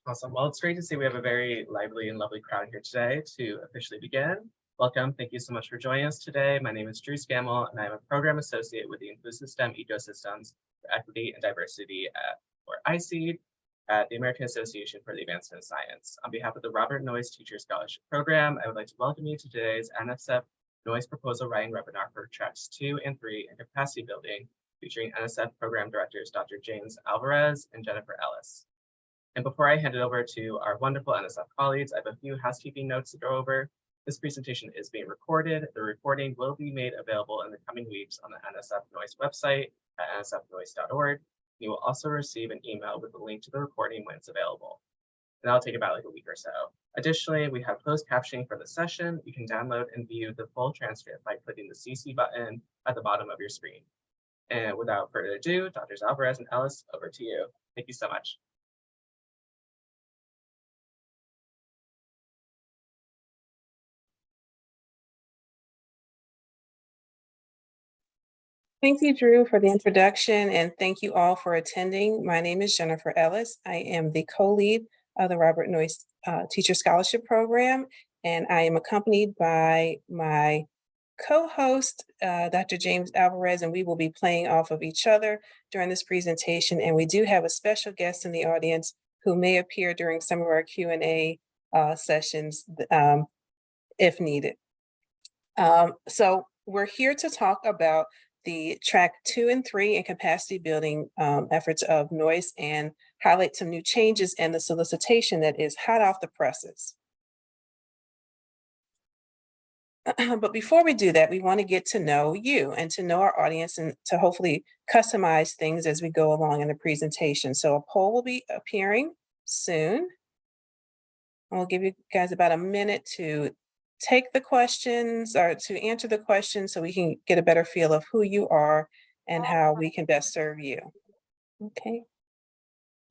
Awesome. Well, it's great to see we have a very lively and lovely crowd here today to officially begin. Welcome. Thank you so much for joining us today. My name is Drew Scammell, and I'm a program associate with the Inclusive STEM Ecosystems for Equity and Diversity or ISEED at the American Association for the Advancement of Science. On behalf of the Robert Noyce Teacher Scholarship Program, I would like to welcome you to today's NSF Noyce Proposal Writing Webinar for Tracks 2 and 3 in Capacity Building, featuring NSF Program Directors Dr. James Alvarez and Jennifer Ellis. And before I hand it over to our wonderful NSF colleagues, I have a few housekeeping notes to go over. This presentation is being recorded. The recording will be made available in the coming weeks on the NSF Noyce website at nsfnoyce.org. You will also receive an email with a link to the recording when it's available. And that'll take about like a week or so. Additionally, we have closed captioning for the session. You can download and view the full transcript by clicking the CC button at the bottom of your screen. And without further ado, Drs. Alvarez and Ellis, over to you. Thank you so much. Thank you, Drew, for the introduction, and thank you all for attending. My name is Jennifer Ellis. I am the co-lead of the Robert Noyce Teacher Scholarship Program, and I am accompanied by my co-host, Dr. James Alvarez, and we will be playing off of each other during this presentation. And we do have a special guest in the audience who may appear during some of our Q&A sessions if needed. So we're here to talk about the track 2 and 3 and capacity building efforts of Noyce and highlight some new changes in the solicitation that is hot off the presses. But before we do that, we want to get to know you and to know our audience and to hopefully customize things as we go along in the presentation. So a poll will be appearing soon. I'll give you guys about a minute to take the questions or to answer the questions so we can get a better feel of who you are and how we can best serve you. Okay,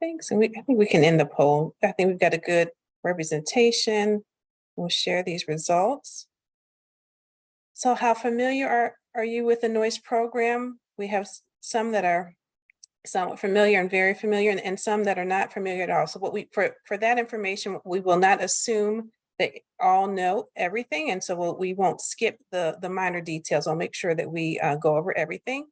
thanks. And I think we can end the poll. I think we've got a good representation. We'll share these results. So how familiar are you with the Noyce program? We have some that are somewhat familiar and very familiar, and some that are not familiar at all. So what for that information, we will not assume they all know everything, and so we won't skip the minor details. I'll make sure that we go over everything.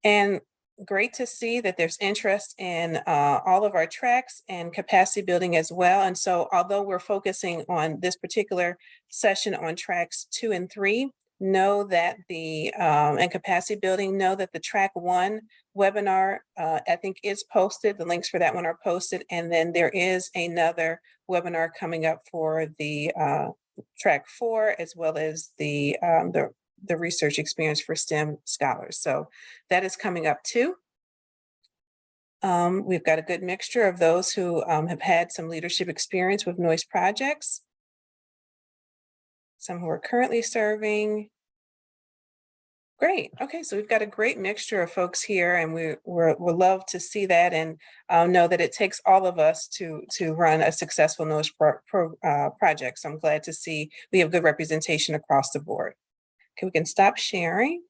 And great to see that there's interest in all of our tracks and capacity building as well. And so although we're focusing on this particular session on tracks 2 and 3, know that and capacity building, know that the track 1 webinar, I think is posted. The links for that one are posted. And then there is another webinar coming up for the track 4, as well as the research experience for STEM scholars. So that is coming up too. We've got a good mixture of those who have had some leadership experience with Noyce projects, some who are currently serving. Great. Okay, so we've got a great mixture of folks here, and we'll love to see that and know that it takes all of us to run a successful Noyce project. So I'm glad to see we have good representation across the board. Okay, we can stop sharing,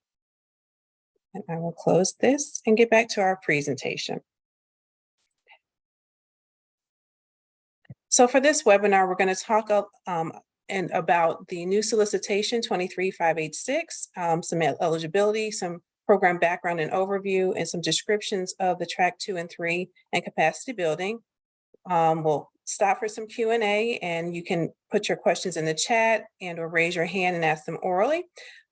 and I will close this and get back to our presentation. So for this webinar, we're going to talk and about the new solicitation 23586, some eligibility, some program background and overview, and some descriptions of the track 2 and 3 and capacity building. We'll stop for some Q&A, and you can put your questions in the chat and or raise your hand and ask them orally.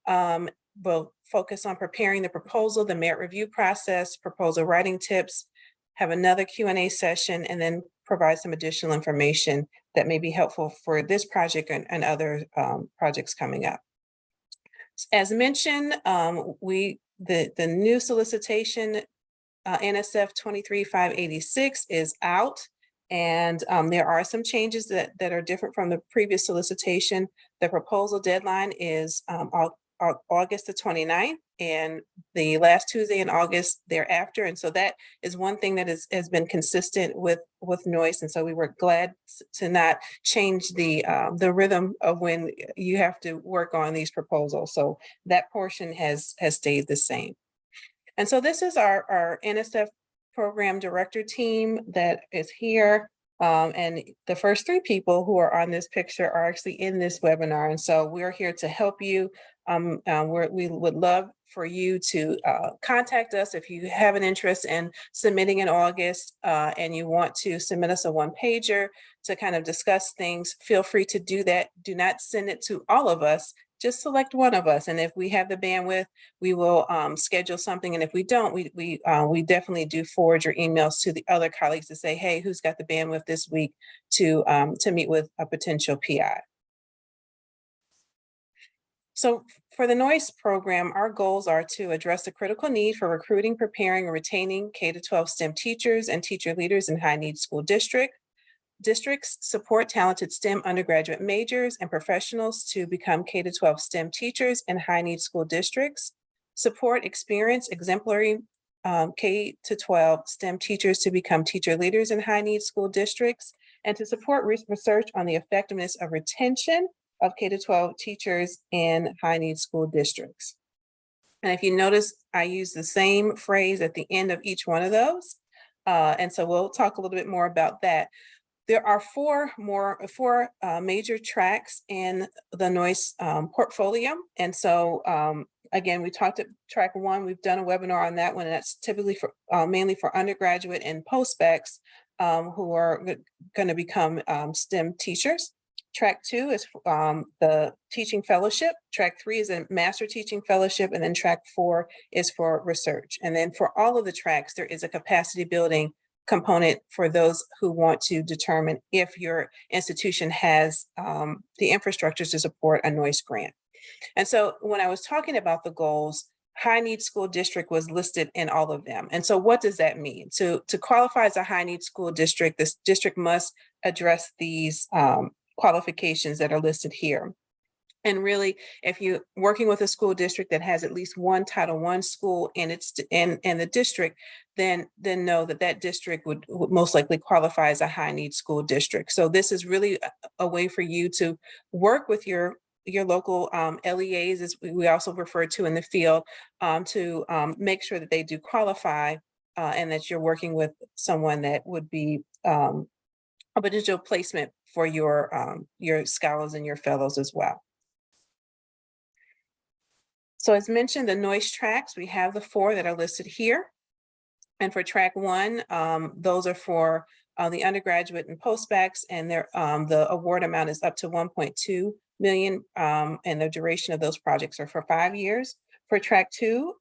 We'll focus on preparing the proposal, the merit review process, proposal writing tips, have another Q&A session, and then provide some additional information that may be helpful for this project and other projects coming up. As mentioned, the new solicitation, NSF 23586, is out, and there are some changes that are different from the previous solicitation. The proposal deadline is August the 29th, and the last Tuesday in August thereafter. And so that is one thing that has been consistent with Noyce. And so we were glad to not change the rhythm of when you have to work on these proposals. So that portion has stayed the same. And so this is our NSF program director team that is here. And the first three people who are on this picture are actually in this webinar. And so we're here to help you. We would love for you to contact us if you have an interest in submitting in August and you want to submit us a one-pager to kind of discuss things. Feel free to do that. Do not send it to all of us. Just select one of us, and if we have the bandwidth, we will schedule something. And if we don't, we definitely do forward your emails to the other colleagues to say, hey, who's got the bandwidth this week to meet with a potential PI. So for the Noyce program, our goals are to address the critical need for recruiting, preparing, and retaining K-12 STEM teachers and teacher leaders in high-need school districts, support talented STEM undergraduate majors and professionals to become K-12 STEM teachers in high-need school districts, support experienced exemplary K-12 STEM teachers to become teacher leaders in high-need school districts, and to support research on the effectiveness of retention of K-12 teachers in high-need school districts. And if you notice, I use the same phrase at the end of each one of those. And so we'll talk a little bit more about that. There are four major tracks in the Noyce portfolio. And so again, we talked at track one, we've done a webinar on that one, and that's typically for mainly for undergraduate and post-bacs who are going to become STEM teachers. Track two is the teaching fellowship. Track three is a master teaching fellowship. And then track four is for research. And then for all of the tracks, there is a capacity building component for those who want to determine if your institution has the infrastructure to support a Noyce grant. And so when I was talking about the goals, high need school district was listed in all of them. And so what does that mean? To qualify as a high need school district, this district must address these qualifications that are listed here. And really, if you're working with a school district that has at least one Title I school in the district, then know that district would most likely qualify as a high need school district. So this is really a way for you to work with your local LEAs, as we also refer to in the field, to make sure that they do qualify and that you're working with someone that would be a potential placement for your scholars and your fellows as well. So as mentioned, the Noyce tracks, we have the four that are listed here. And for track one, those are for the undergraduate and post-bacs, and the award amount is up to 1.2 million, and the duration of those projects are for 5 years. For track two,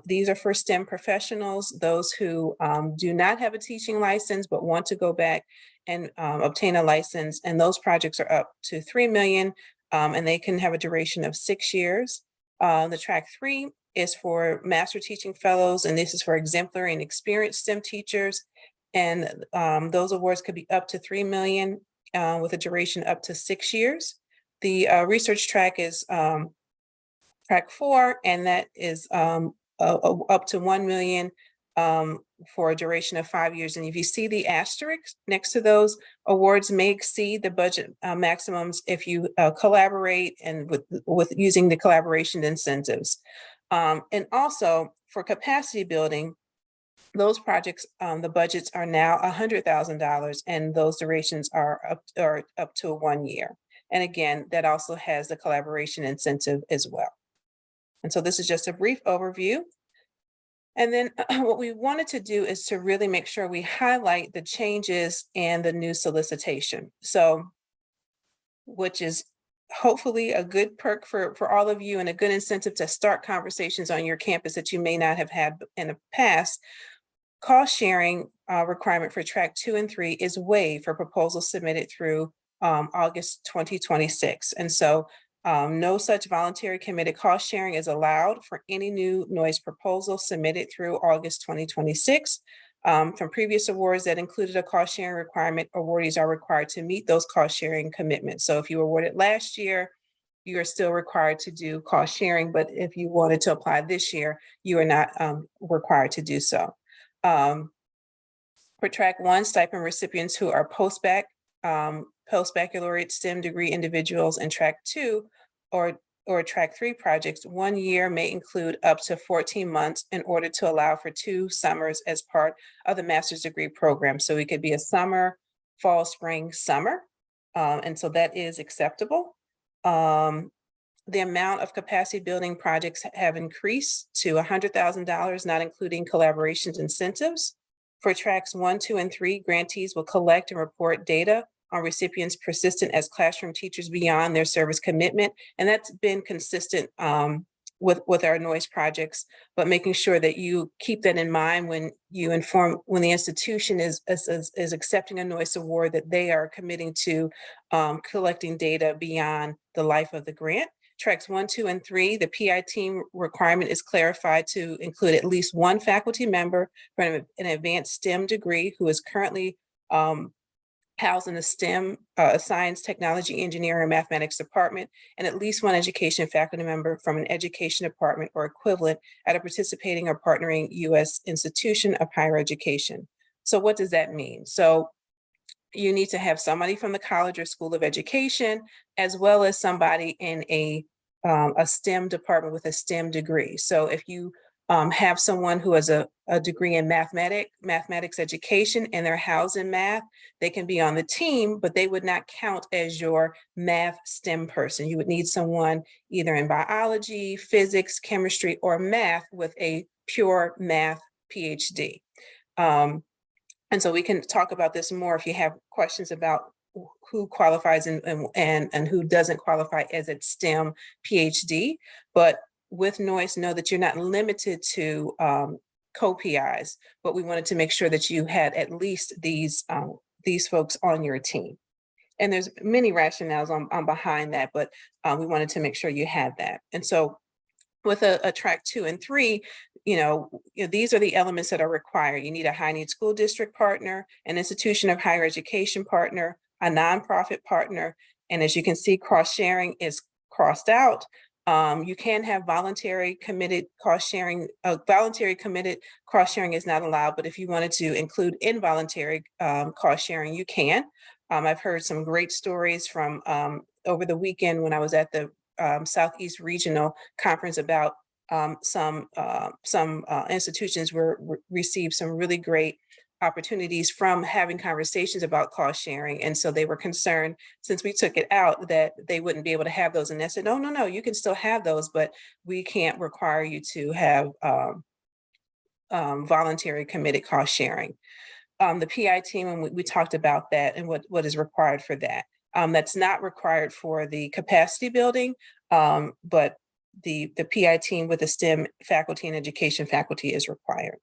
these are for STEM professionals, those who do not have a teaching license but want to go back and obtain a license, and those projects are up to 3 million, and they can have a duration of 6 years. The track three is for master teaching fellows, and this is for exemplary and experienced STEM teachers. And those awards could be up to 3 million with a duration up to 6 years. The research track is track four, and that is up to 1 million for a duration of 5 years. And if you see the asterisk next to those, awards may exceed the budget maximums if you collaborate and with using the collaboration incentives. And also for capacity building, those projects, the budgets are now $100,000, and those durations are up to 1 year. And again, that also has the collaboration incentive as well. And so this is just a brief overview. And then what we wanted to do is to really make sure we highlight the changes in the new solicitation. So, which is hopefully a good perk for all of you and a good incentive to start conversations on your campus that you may not have had in the past. Cost sharing requirement for track 2 and 3 is waived for proposals submitted through August 2026. And so no such voluntary committed cost sharing is allowed for any new Noyce proposal submitted through August 2026. From previous awards that included a cost sharing requirement, awardees are required to meet those cost sharing commitments. So if you were awarded last year, you are still required to do cost sharing, but if you wanted to apply this year, you are not required to do so. For track 1, stipend recipients who are post-bac, post-baccalaureate STEM degree individuals, and track 2 or track 3 projects, 1 year may include up to 14 months in order to allow for 2 summers as part of the master's degree program. So it could be a summer fall, spring, summer. And so that is acceptable. The amount of capacity building projects have increased to $100,000, not including collaborations incentives. For tracks 1, 2, and 3, grantees will collect and report data on recipients persistent as classroom teachers beyond their service commitment. And that's been consistent with our Noyce projects, but making sure that you keep that in mind when you inform, when the institution is accepting a Noyce award, that they are committing to collecting data beyond the life of the grant. Tracks 1, 2, and 3, the PI team requirement is clarified to include at least one faculty member from an advanced STEM degree who is currently housed in the STEM, science, technology, engineering, or mathematics department, and at least one education faculty member from an education department or equivalent at a participating or partnering U.S. institution of higher education. So what does that mean? So you need to have somebody from the college or school of education, as well as somebody in a STEM department with a STEM degree. So if you have someone who has a degree in mathematics education and they're housed in math, they can be on the team, but they would not count as your math STEM person. You would need someone either in biology, physics, chemistry, or math with a pure math PhD. And so we can talk about this more if you have questions about who qualifies and who doesn't qualify as a STEM PhD. But with Noyce, know that you're not limited to co-PIs, but we wanted to make sure that you had at least these folks on your team. And there's many rationales on behind that, but we wanted to make sure you had that. And so with a track 2 and 3, these are the elements that are required. You need a high need school district partner, an institution of higher education partner, a nonprofit partner. And as you can see, cross sharing is crossed out. You can have voluntary committed cost sharing. Voluntary committed cost sharing is not allowed, but if you wanted to include involuntary cost sharing, you can. I've heard some great stories from over the weekend when I was at the Southeast Regional Conference about some institutions received some really great opportunities from having conversations about cost sharing. And so they were concerned, since we took it out, that they wouldn't be able to have those. And I said, no, you can still have those, but we can't require you to have voluntary committed cost sharing. The PI team, and we talked about that and what is required for that. That's not required for the capacity building, but the PI team with the STEM faculty and education faculty is required.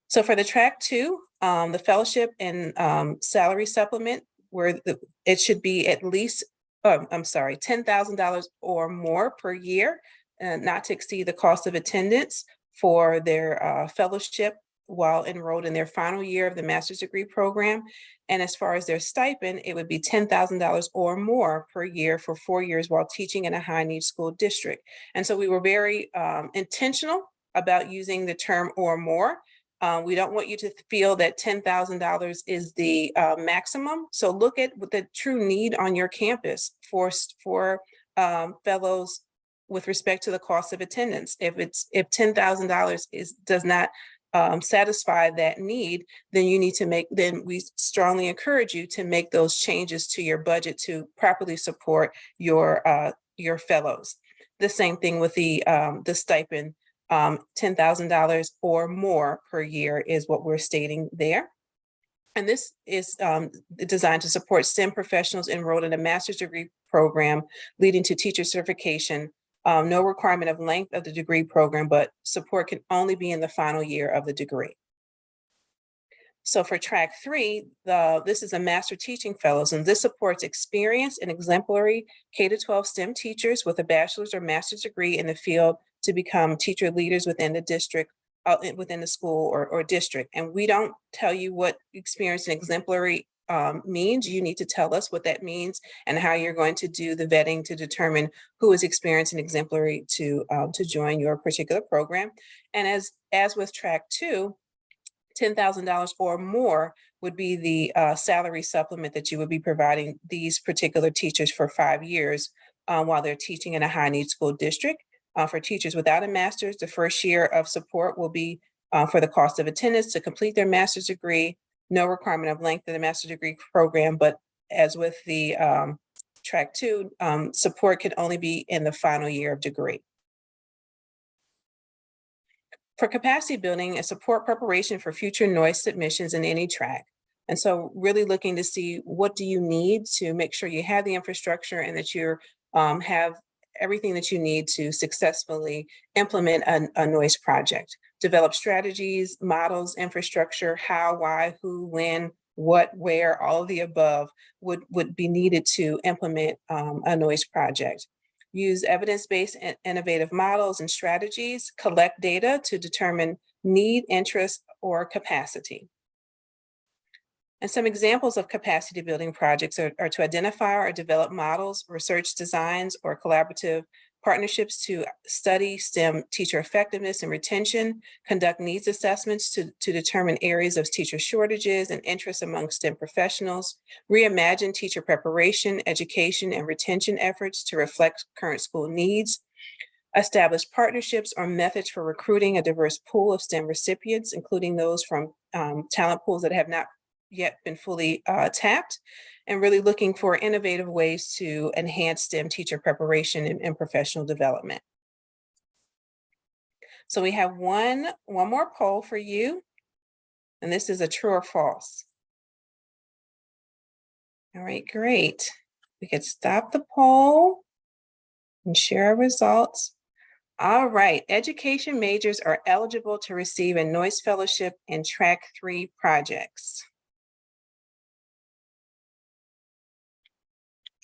So for the track 2, the fellowship and salary supplement, where it should be at least, $10,000 or more per year, not to exceed the cost of attendance for their fellowship while enrolled in their final year of the master's degree program. And as far as their stipend, it would be $10,000 or more per year for 4 years while teaching in a high need school district. And so we were very intentional about using the term or more. We don't want you to feel that $10,000 is the maximum. So look at the true need on your campus for fellows with respect to the cost of attendance. If $10,000 does not satisfy that need, then we strongly encourage you to make those changes to your budget to properly support your fellows. The same thing with the stipend. $10,000 or more per year is what we're stating there. And this is designed to support STEM professionals enrolled in a master's degree program leading to teacher certification. No requirement of length of the degree program, but support can only be in the final year of the degree. So for track 3, this is a master teaching fellows, and this supports experienced and exemplary K-12 STEM teachers with a bachelor's or master's degree in the field to become teacher leaders within the district, within the school or district. And we don't tell you what experienced and exemplary means. You need to tell us what that means and how you're going to do the vetting to determine who is experienced and exemplary to join your particular program. And as with track 2, $10,000 or more would be the salary supplement that you would be providing these particular teachers for 5 years while they're teaching in a high need school district. For teachers without a master's, the first year of support will be for the cost of attendance to complete their master's degree. no requirement of length in the master's degree program, but as with the track 2, support can only be in the final year of degree. For capacity building, a support preparation for future Noyce submissions in any track. And so really looking to see what do you need to make sure you have the infrastructure and that you have everything that you need to successfully implement a Noyce project. Develop strategies, models, infrastructure, how, why, who, when, what, where, all of the above would be needed to implement a Noyce project. Use evidence-based and innovative models and strategies, collect data to determine need, interest, or capacity. And some examples of capacity building projects are to identify or develop models, research designs, or collaborative partnerships to study STEM teacher effectiveness and retention, conduct needs assessments to determine areas of teacher shortages and interest among STEM professionals, reimagine teacher preparation, education, and retention efforts to reflect current school needs, establish partnerships or methods for recruiting a diverse pool of STEM recipients, including those from talent pools that have not yet been fully tapped, and really looking for innovative ways to enhance STEM teacher preparation and professional development. So we have one more poll for you, and this is a true or false. All right, great. We could stop the poll and share our results. All right, education majors are eligible to receive a Noyce Fellowship in Track 3 projects.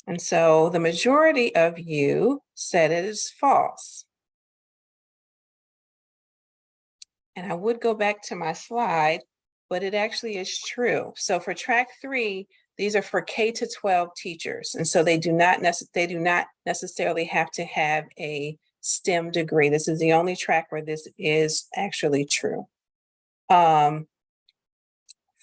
And so the majority of you said it is false. And I would go back to my slide, but it actually is true. So for track 3, these are for K-12 teachers. And so they do not necessarily have to have a STEM degree. This is the only track where this is actually true.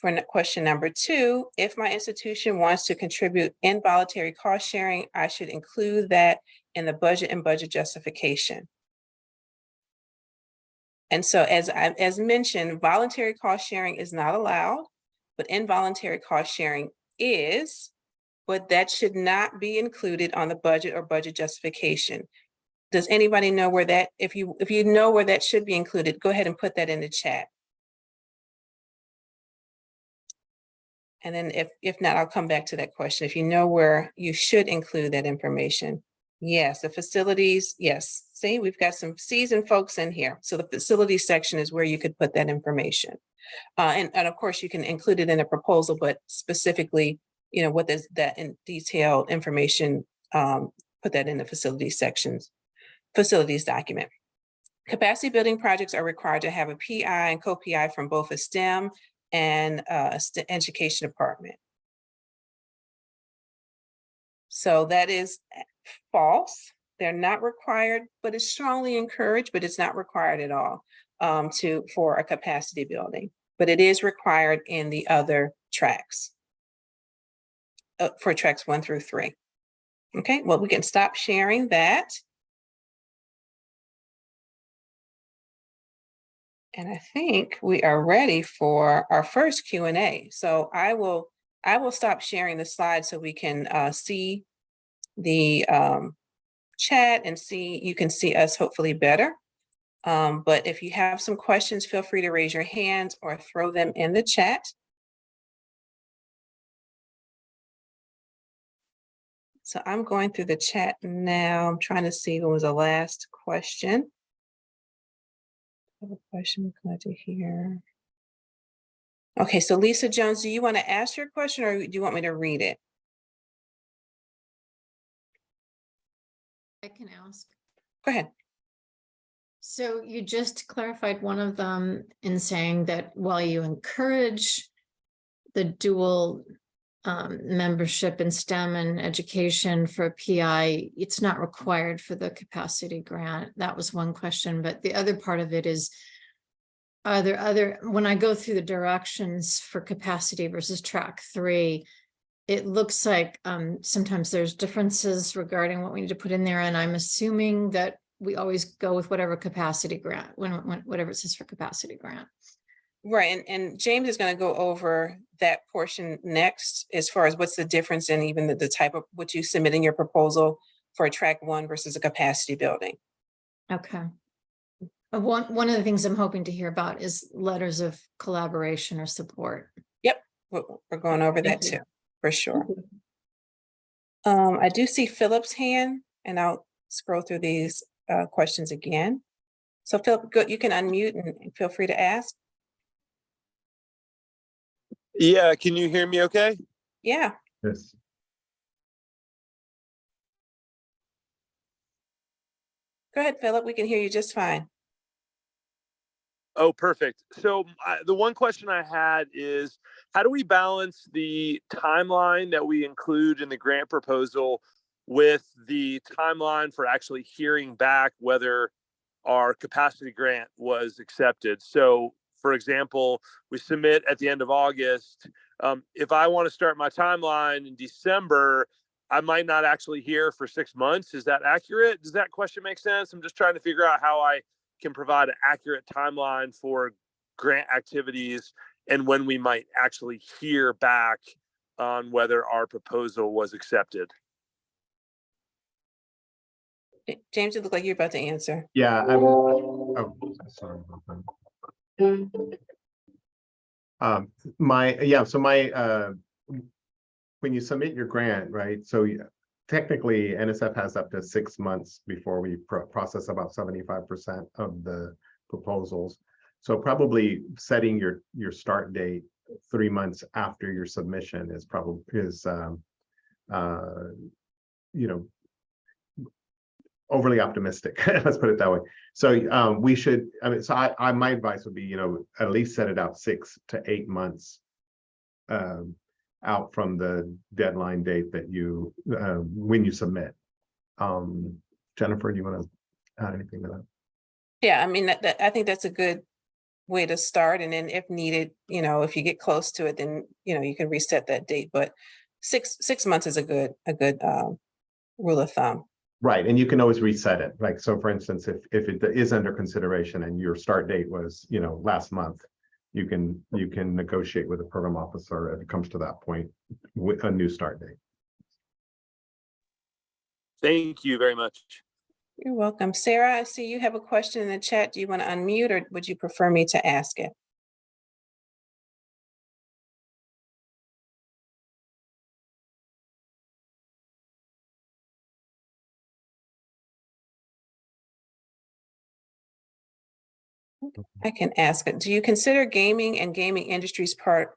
For question number 2, if my institution wants to contribute involuntary cost sharing, I should include that in the budget and budget justification. And so as mentioned, voluntary cost sharing is not allowed, but involuntary cost sharing is, but that should not be included on the budget or budget justification. Does anybody know where that, if you know where that should be included, go ahead and put that in the chat. And then if not, I'll come back to that question. If you know where you should include that information. Yes, the facilities, yes. See, we've got some seasoned folks in here. So the facilities section is where you could put that information. And of course you can include it in a proposal, but specifically, you know, what does that in detailed information, put that in the facilities sections, facilities document. Capacity building projects are required to have a PI and co-PI from both a STEM and education department. So that is false. They're not required, but it's strongly encouraged, but it's not required at all for a capacity building, but it is required in the other tracks for tracks 1 through 3. Okay, well, we can stop sharing that. And I think we are ready for our first Q&A. So I will stop sharing the slide so we can see the chat and you can see us hopefully better. But if you have some questions, feel free to raise your hands or throw them in the chat. So I'm going through the chat now. I'm trying to see what was the last question. I have a question I'm glad to hear. Okay, so Lisa Jones, do you want to ask your question or do you want me to read it? I can ask. Go ahead. So you just clarified one of them in saying that while you encourage the dual membership in STEM and education for PI, it's not required for the capacity grant. That was one question, but the other part of it is, are there when I go through the directions for capacity versus track 3, it looks like sometimes there's differences regarding what we need to put in there. And I'm assuming that we always go with whatever capacity grant, whatever it says for capacity grant. Right, and James is going to go over that portion next, as far as what's the difference in even the type of what you submit in your proposal for a track one versus a capacity building. Okay. One of the things I'm hoping to hear about is letters of collaboration or support. Yep, we're going over that Thank you. too, for sure. I do see Philip's hand, and I'll scroll through these questions again. So Philip, you can unmute and feel free to ask. Yeah, can you hear me okay? Yeah, Yes. go ahead, Philip. We can hear you just fine. Oh, perfect. So the one question I had is, how do we balance the timeline that we include in the grant proposal with the timeline for actually hearing back whether our capacity grant was accepted? So, for example, we submit at the end of August. If I want to start my timeline in December, I might not actually hear for 6 months. Is that accurate? Does that question make sense? I'm just trying to figure out how I can provide an accurate timeline for grant activities and when we might actually hear back on whether our proposal was accepted. James, you look like you're about to answer. Yeah, oh, sorry about that. When you submit your grant, right? So technically NSF has up to 6 months before we process about 75% of the proposals. So probably setting your start date 3 months after your submission is probably overly optimistic. Let's put it that way. So we should, so my advice would be, at least set it out 6 to 8 months out from the deadline date that you, when you submit. Jennifer, do you want to add anything to that? Yeah, I mean, I think that's a good way to start. And then if needed, if you get close to it, then, you can reset that date. But six months is a good rule of thumb. Right, and you can always reset it. Like, so for instance, if it is under consideration and your start date was, last month, you can negotiate with the program officer if it comes to that point with a new start date. Thank you very much. You're welcome. Sarah, I see you have a question in the chat. Do you want to unmute, or would you prefer me to ask it? I can ask it. Do you consider gaming and gaming industries part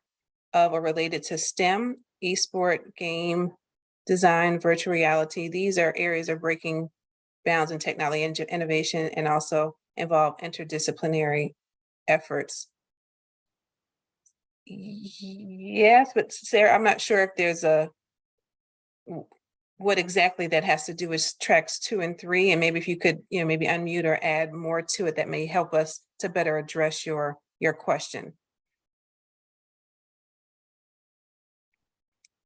of or related to STEM, esport, game, design, virtual reality? These are areas of breaking bounds in technology and innovation, and also involve interdisciplinary efforts. Yes, but Sarah, I'm not sure if there's what exactly that has to do with tracks 2 and 3, and maybe if you could, maybe unmute or add more to it that may help us to better address your question.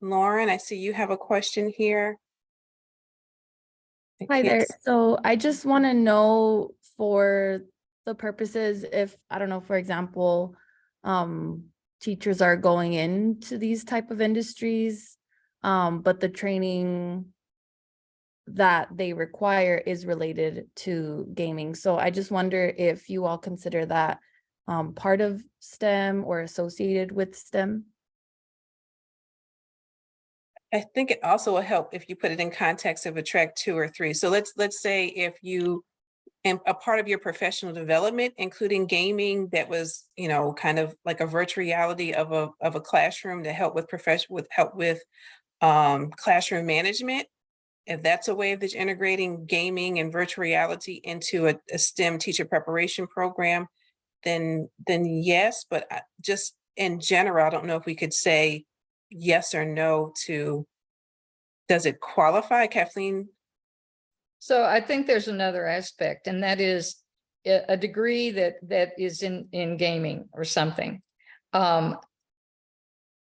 Lauren, I see you have a question here. Hi there. Yes. So I just want to know, for the purposes, if, I don't know, for example, teachers are going into these type of industries, but the training that they require is related to gaming. So I just wonder if you all consider that part of STEM or associated with STEM. I think it also will help if you put it in context of a track 2 or 3. So let's say if you, and a part of your professional development, including gaming, that was, kind of like a virtual reality of a classroom to help with classroom management. If that's a way of integrating gaming and virtual reality into a STEM teacher preparation program, then yes. But just in general, I don't know if we could say yes or no to, does it qualify, Kathleen? So I think there's another aspect, and that is a degree that is in gaming or something.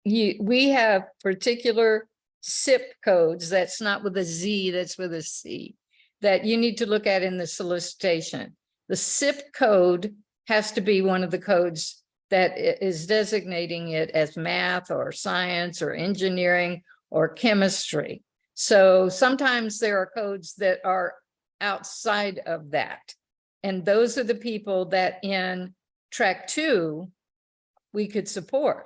We have particular SIP codes, that's not with a Z, that's with a C, that you need to look at in the solicitation. The SIP code has to be one of the codes is designating it as math or science or engineering or chemistry. So sometimes there are codes that are outside of that. And those are the people that in track 2, we could support.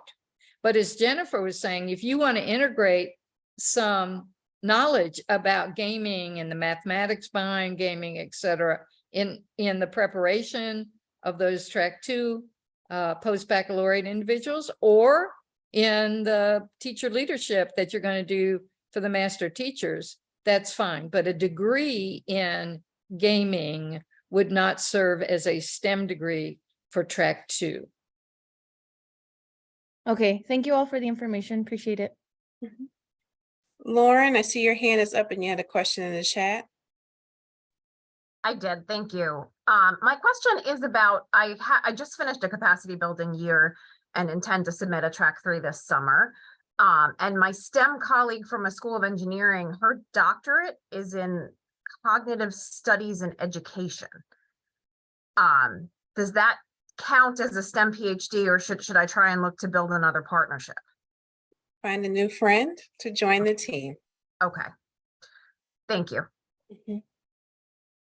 But as Jennifer was saying, if you want to integrate some knowledge about gaming and the mathematics behind gaming, et cetera, in the preparation of those track 2 post-baccalaureate individuals, or in the teacher leadership that you're going to do for the master teachers, that's fine. But a degree in gaming would not serve as a STEM degree for track 2. Okay, thank you all for the information. Appreciate it. Lauren, I see your hand is up and you had a question in the chat. I did, thank you. My question is about, I just finished a capacity building year and intend to submit a track 3 this summer. And my STEM colleague from a school of engineering, her doctorate is in cognitive studies and education. Does that count as a STEM PhD, or should I try and look to build another partnership? Find a new friend to join the team. Okay, thank you.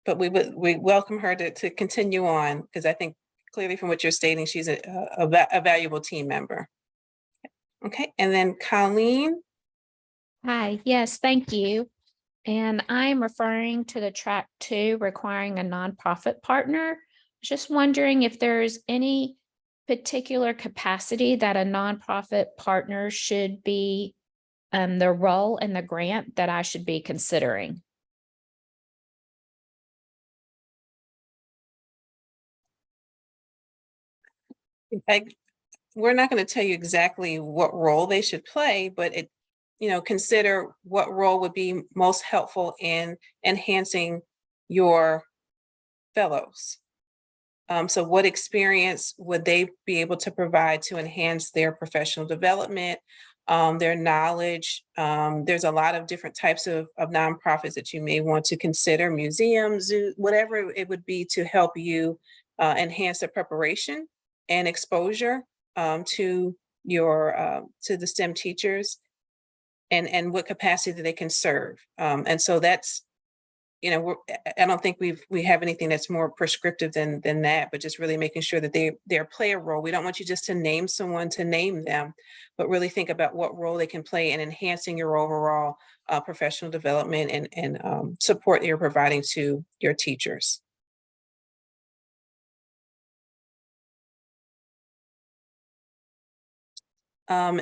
But we welcome her to continue on, because I think clearly from what you're stating, she's a valuable team member. Okay, and then Colleen. Hi, yes, thank you. And I'm referring to the track 2 requiring a nonprofit partner. Just wondering if there's any particular capacity that a nonprofit partner should be, the role in the grant that I should be considering. We're not going to tell you exactly what role they should play, but consider what role would be most helpful in enhancing your fellows. So what experience would they be able to provide to enhance their professional development, their knowledge? There's a lot of different types of nonprofits that you may want to consider, museums, zoo, whatever it would be to help you enhance the preparation and exposure to the STEM teachers, and what capacity that they can serve. And so that's, I don't think we have anything that's more prescriptive than that, but just really making sure that they play a role. We don't want you just to name someone to name them, but really think about what role they can play in enhancing your overall professional development and support that you're providing to your teachers.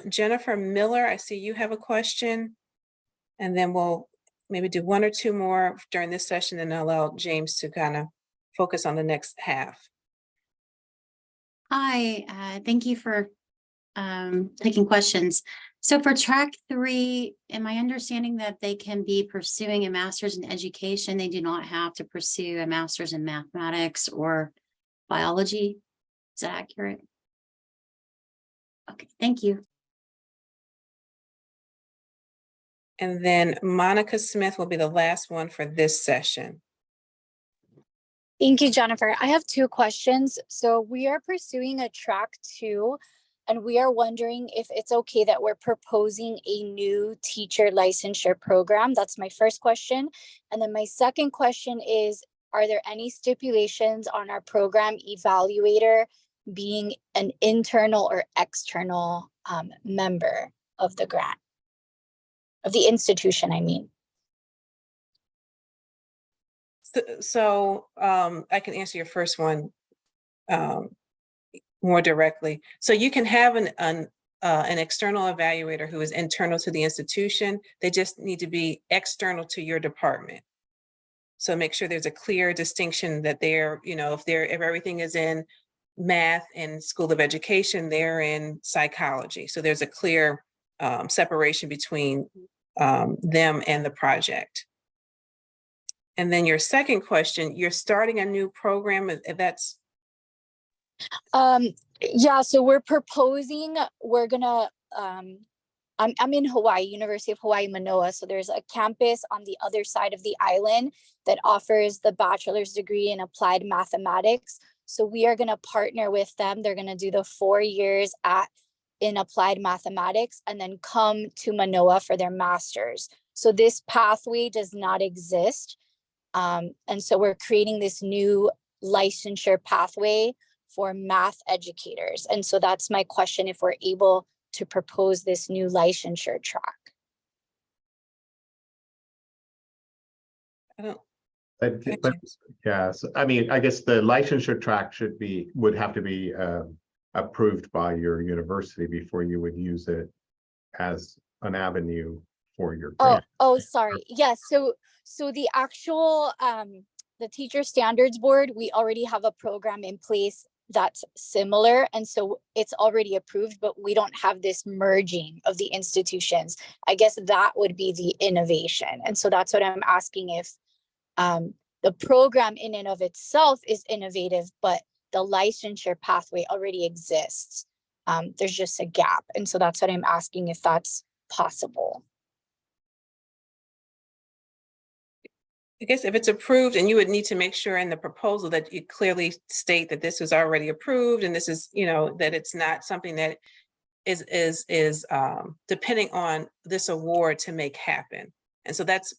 Jennifer Miller, I see you have a question, and then we'll maybe do 1 or 2 more during this session, and allow James to kind of focus on the next half. Hi, thank you for taking questions. So for track 3, am I understanding that they can be pursuing a master's in education? They do not have to pursue a master's in mathematics or biology? Is that accurate? Okay, thank you. And then Monica Smith will be the last one for this session. Thank you, Jennifer. I have 2 questions. So we are pursuing a track 2, and we are wondering if it's okay that we're proposing a new teacher licensure program. That's my first question. And then my second question is, are there any stipulations on our program evaluator being an internal or external member of the grant, of the institution, I mean? So I can answer your first one more directly. So you can have an external evaluator who is internal to the institution. They just need to be external to your department. So make sure there's a clear distinction that they're, if everything is in math and School of Education, they're in psychology. So there's a clear separation between them and the project. And then your second question, you're starting a new program, that's? Yeah, so we're proposing, we're gonna, I'm in Hawaii, University of Hawaii, Manoa. So there's a campus on the other side of the island that offers the bachelor's degree in applied mathematics. So we are going to partner with them. They're going to do the 4 years in applied mathematics and then come to Manoa for their master's. So this pathway does not exist. And so we're creating this new licensure pathway for math educators. And so that's my question, if we're able to propose this new licensure track. I don't. Yes, I mean, I guess the licensure track would have to be approved by your university before you would use it as an avenue for your grant. Oh, sorry. Yes. So the actual, the Teacher Standards Board, we already have a program in place that's similar. And so it's already approved, but we don't have this merging of the institutions. I guess that would be the innovation. And so that's what I'm asking, if the program in and of itself is innovative, but the licensure pathway already exists. There's just a gap. And so that's what I'm asking, if that's possible. I guess if it's approved, and you would need to make sure in the proposal that you clearly state that this was already approved, and this is, that it's not something that is depending on this award to make happen. And so that's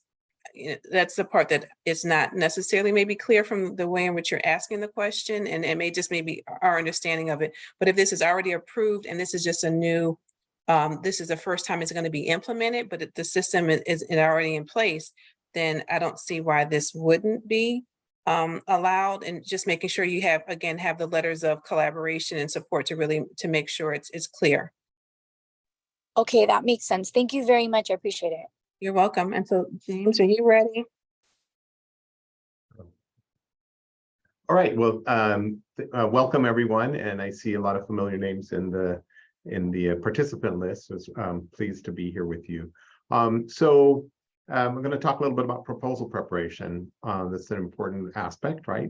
the part that is not necessarily maybe clear from the way in which you're asking the question, and it may just maybe our understanding of it. But if this is already approved and this is just a new, this is the first time it's going to be implemented, but the system is already in place, then I don't see why this wouldn't be allowed. And just making sure you have the letters of collaboration and support to make sure it's clear. Okay, that makes sense. Thank you very much. I appreciate it. You're welcome. And so, James, are you ready? All right. Well, welcome everyone, and I see a lot of familiar names in the participant list. So I'm pleased to be here with you. We're going to talk a little bit about proposal preparation. That's an important aspect, right?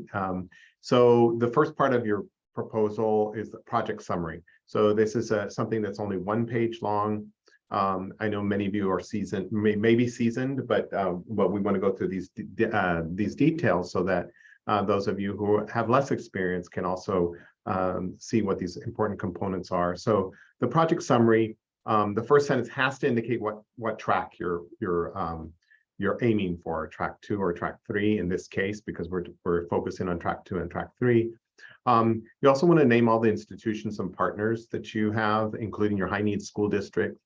So the first part of your proposal is the project summary. So this is something that's only 1 page long. I know many of you are seasoned, maybe seasoned, but we want to go through these details so that those of you who have less experience can also see what these important components are. So the project summary, the first sentence has to indicate what track you're aiming for, track 2 or track 3 in this case, because we're focusing on track 2 and track 3. You also want to name all the institutions and partners that you have, including your high needs school district,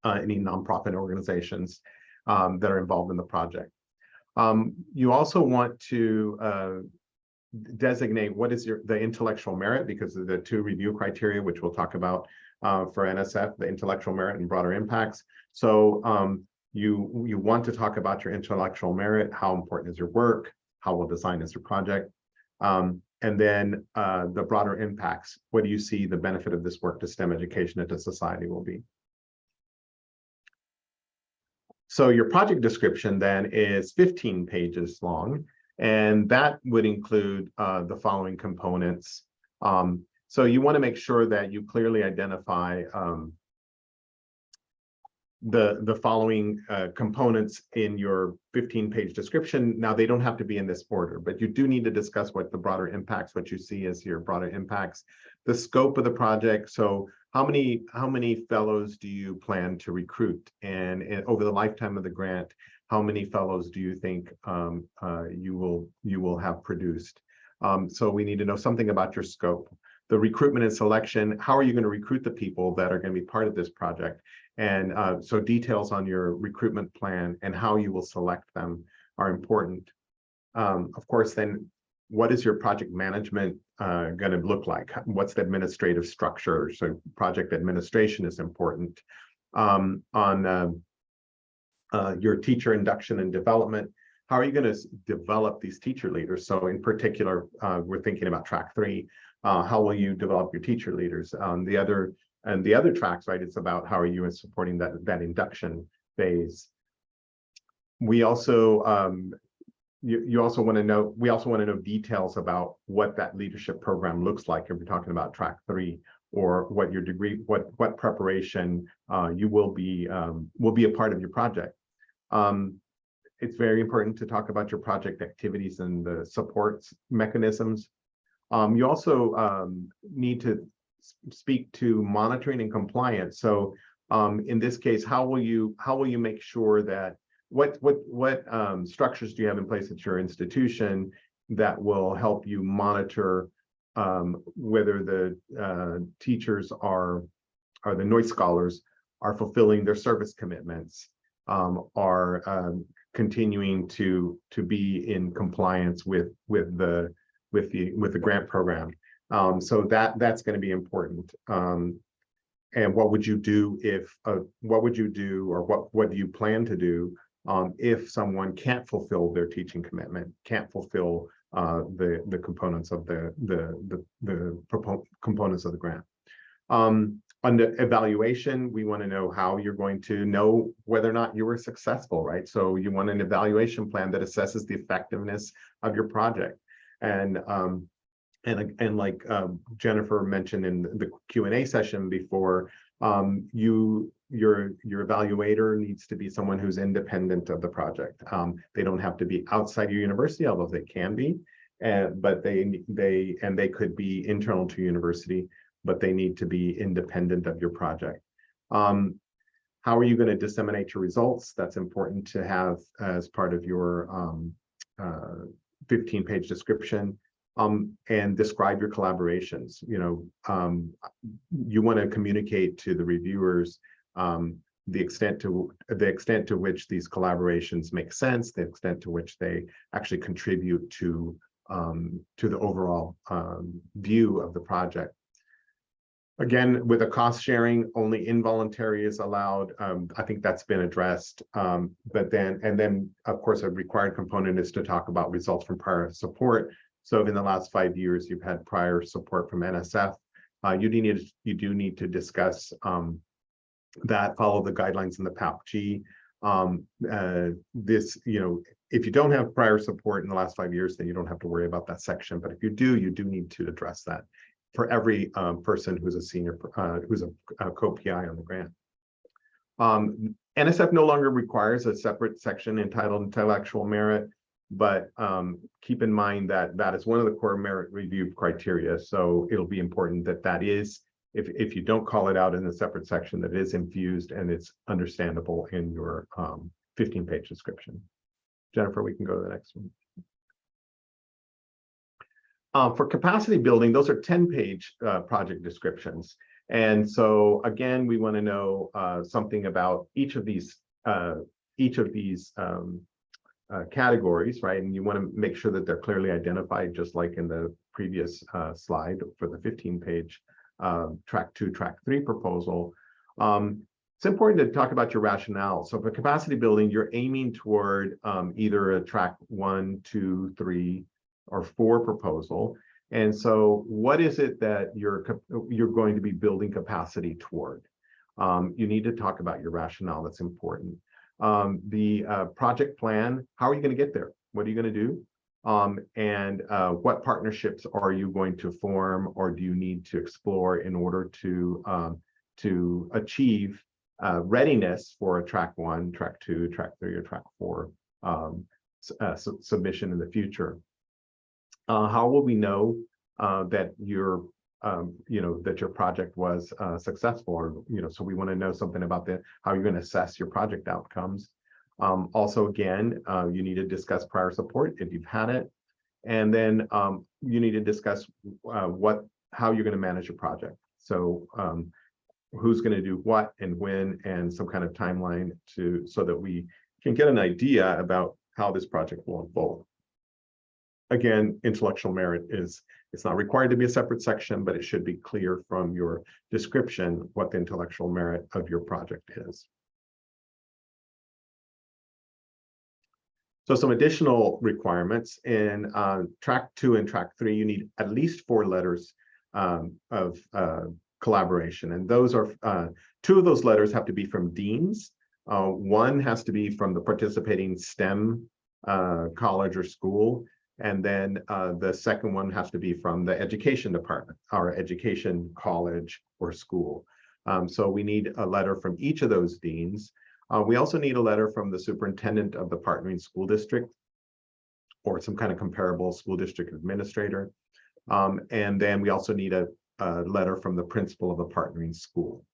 any nonprofit organizations that are involved in the project. You also want to designate what is the intellectual merit, because of the 2 review criteria, which we'll talk about for NSF, the intellectual merit and broader impacts. So you want to talk about your intellectual merit, how important is your work, how well designed is your project, and then the broader impacts. What do you see the benefit of this work to STEM education and to society will be? So your project description then is 15 pages long, and that would include the following components. So you want to make sure that you clearly identify the following components in your 15-page description. Now, they don't have to be in this order, but you do need to discuss what the broader impacts, what you see as your broader impacts, the scope of the project. So how many fellows do you plan to recruit? And over the lifetime of the grant, how many fellows do you think you will have produced? So we need to know something about your scope. The recruitment and selection, how are you going to recruit the people that are going to be part of this project? And so details on your recruitment plan and how you will select them are important. Of course, then what is your project management going to look like? What's the administrative structure? So project administration is important. On your teacher induction and development, how are you going to develop these teacher leaders? So in particular, we're thinking about track 3. How will you develop your teacher leaders? The other tracks, right? It's about how are you supporting that induction phase. We also you also want to know. We also want to know details about what that leadership program looks like if we're talking about track 3, or what your degree, what preparation you will be a part of your project. It's very important to talk about your project activities and the support mechanisms. You also need to speak to monitoring and compliance. So in this case, how will you make sure that what structures do you have in place at your institution that will help you monitor whether the teachers or the Noyce scholars are fulfilling their service commitments, are continuing to be in compliance with the grant program. So that's going to be important. And what would you do if what do you plan to do if someone can't fulfill their teaching commitment, can't fulfill the components of the components of the grant? Under evaluation, we want to know how you're going to know whether or not you were successful, right? So you want an evaluation plan that assesses the effectiveness of your project. And like Jennifer mentioned in the Q&A session before, your evaluator needs to be someone who's independent of the project. They don't have to be outside your university, although they can be, but they could be internal to university, but they need to be independent of your project. How are you going to disseminate your results? That's important to have as part of your 15-page description. And describe your collaborations. You want to communicate to the reviewers the extent to which these collaborations make sense, the extent to which they actually contribute to the overall view of the project. Again, with a cost sharing, only involuntary is allowed. I think that's been addressed. But then of course a required component is to talk about results from prior support. So if in the last 5 years you've had prior support from NSF, you do need to discuss that, follow the guidelines in the PAPG. If you don't have prior support in the last 5 years, then you don't have to worry about that section. But if you do need to address that for every person who's a senior, who's a co-PI on the grant. NSF no longer requires a separate section entitled Intellectual Merit, but keep in mind that that is one of the core merit review criteria. So it'll be important that is, if you don't call it out in a separate section, that is infused and it's understandable in your 15-page description. Jennifer, we can go to the next one. For capacity building, those are 10-page project descriptions. And so again, we want to know something about each of these categories, right? And you want to make sure that they're clearly identified, just like in the previous slide for the 15-page track 2, track 3 proposal. It's important to talk about your rationale. So for capacity building, you're aiming toward either a track 1, 2, 3, or 4 proposal. And so what is it that you're going to be building capacity toward? You need to talk about your rationale. That's important. The project plan, how are you going to get there? What are you going to do? And what partnerships are you going to form, or do you need to explore in order to achieve readiness for a track 1, track 2, track 3, or track 4 submission in the future? How will we know that your project was successful, or so we want to know something about how you're going to assess your project outcomes. Also, again, you need to discuss prior support if you've had it, and then you need to discuss how you're going to manage your project. So who's going to do what and when, and some kind of timeline so that we can get an idea about how this project will unfold. Again, intellectual merit it's not required to be a separate section, but it should be clear from your description what the intellectual merit of your project is. So some additional requirements in track 2 and track 3, you need at least 4 letters of collaboration. And those are 2 of those letters have to be from deans. 1 has to be from the participating STEM college or school. And then the second one has to be from the education department, or education college or school. So we need a letter from each of those deans. We also need a letter from the superintendent of the partnering school district, or some kind of comparable school district administrator. And then we also need a letter from the principal of the partnering school.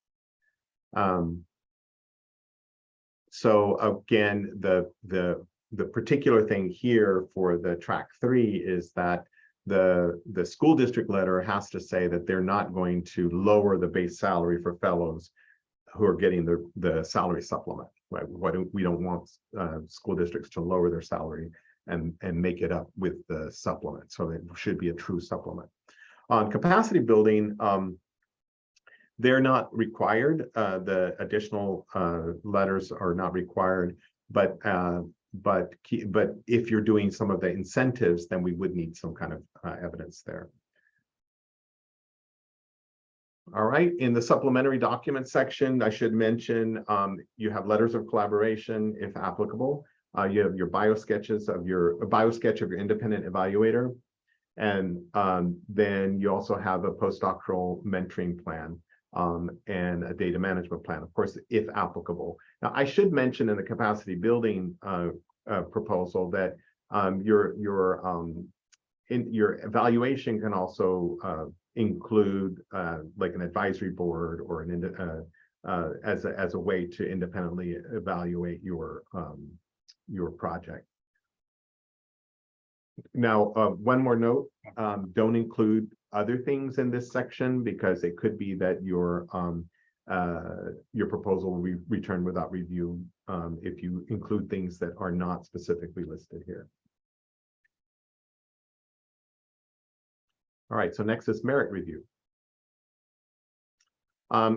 So again, the particular thing here for the track 3 is that the school district letter has to say that they're not going to lower the base salary for fellows who are getting the salary supplement, right? We don't want school districts to lower their salary and make it up with the supplement. So it should be a true supplement. On capacity building, they're not required. The additional letters are not required, but if you're doing some of the incentives, then we would need some kind of evidence there. All right, in the supplementary document section, I should mention you have letters of collaboration if applicable. You have your biosketch of your independent evaluator, and then you also have a postdoctoral mentoring plan and a data management plan, of course, if applicable. Now, I should mention in the capacity building proposal that your evaluation can also include like an advisory board or an as a way to independently evaluate your project. Now, one more note: don't include other things in this section, because it could be that your proposal will be returned without review if you include things that are not specifically listed here. All right, so next is merit review.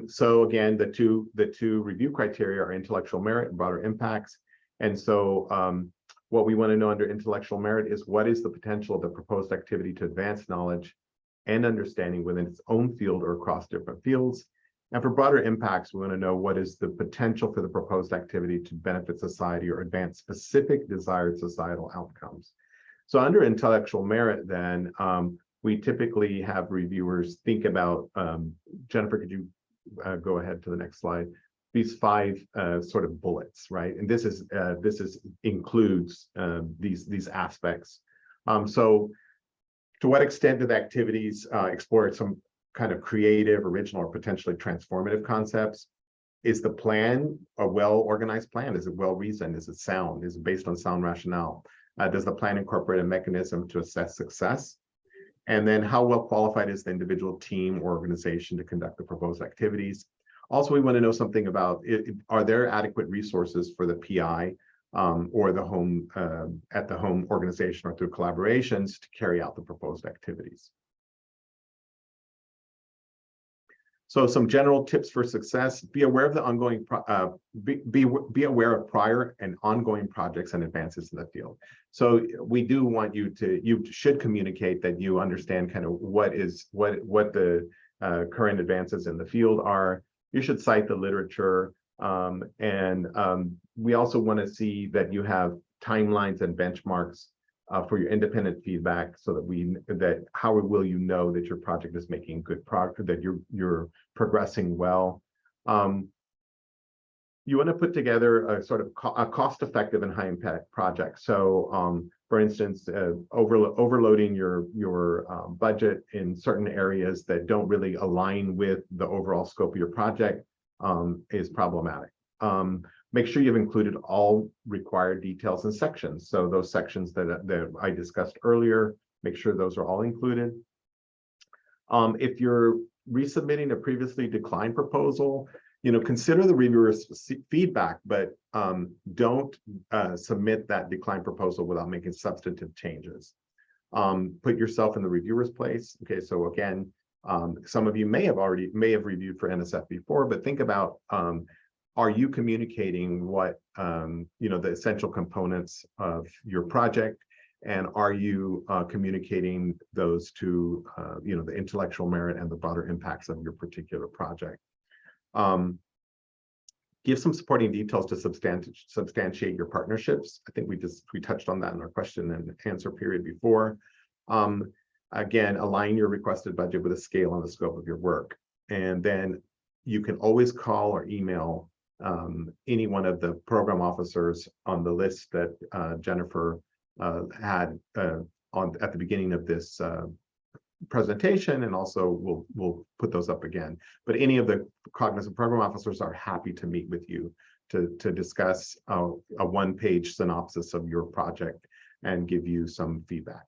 So again, the two review criteria are intellectual merit and broader impacts. And so what we want to know under intellectual merit is what is the potential of the proposed activity to advance knowledge and understanding within its own field or across different fields. And for broader impacts, we want to know what is the potential for the proposed activity to benefit society or advance specific desired societal outcomes. So under intellectual merit, then, we typically have reviewers think about, Jennifer, could you go ahead to the next slide? These 5 sort of bullets, right? And this includes these aspects. So to what extent do the activities explore some kind of creative, original, or potentially transformative concepts? Is the plan a well-organized plan? Is it well-reasoned? Is it sound? Is it based on sound rationale? Does the plan incorporate a mechanism to assess success? And then how well qualified is the individual team or organization to conduct the proposed activities? Also, we want to know something about, are there adequate resources for the PI or the home at the home organization or through collaborations to carry out the proposed activities? So some general tips for success: be aware of the ongoing, be aware of prior and ongoing projects and advances in the field. So we do want you should communicate that you understand kind of what the current advances in the field are. You should cite the literature, and we also want to see that you have timelines and benchmarks for your independent feedback, so that how will you know that your project is making good progress, that you're progressing well. You want to put together a sort of a cost-effective and high-impact project. So, for instance, overloading your budget in certain areas that don't really align with the overall scope of your project is problematic. Make sure you've included all required details and sections. So those sections that I discussed earlier, make sure those are all included. If you're resubmitting a previously declined proposal, consider the reviewer's feedback, but don't submit that declined proposal without making substantive changes. Put yourself in the reviewer's place. Okay, so again, some of you may have reviewed for NSF before, but think about, are you communicating what the essential components of your project, and are you communicating those to the intellectual merit and the broader impacts of your particular project? Give some supporting details to substantiate your partnerships. I think we touched on that in our question and answer period before. Again, align your requested budget with the scale and the scope of your work, and then you can always call or email any one of the program officers on the list that Jennifer had at the beginning of this presentation, and also we'll put those up again. But any of the cognizant program officers are happy to meet with you to discuss a one-page synopsis of your project and give you some feedback.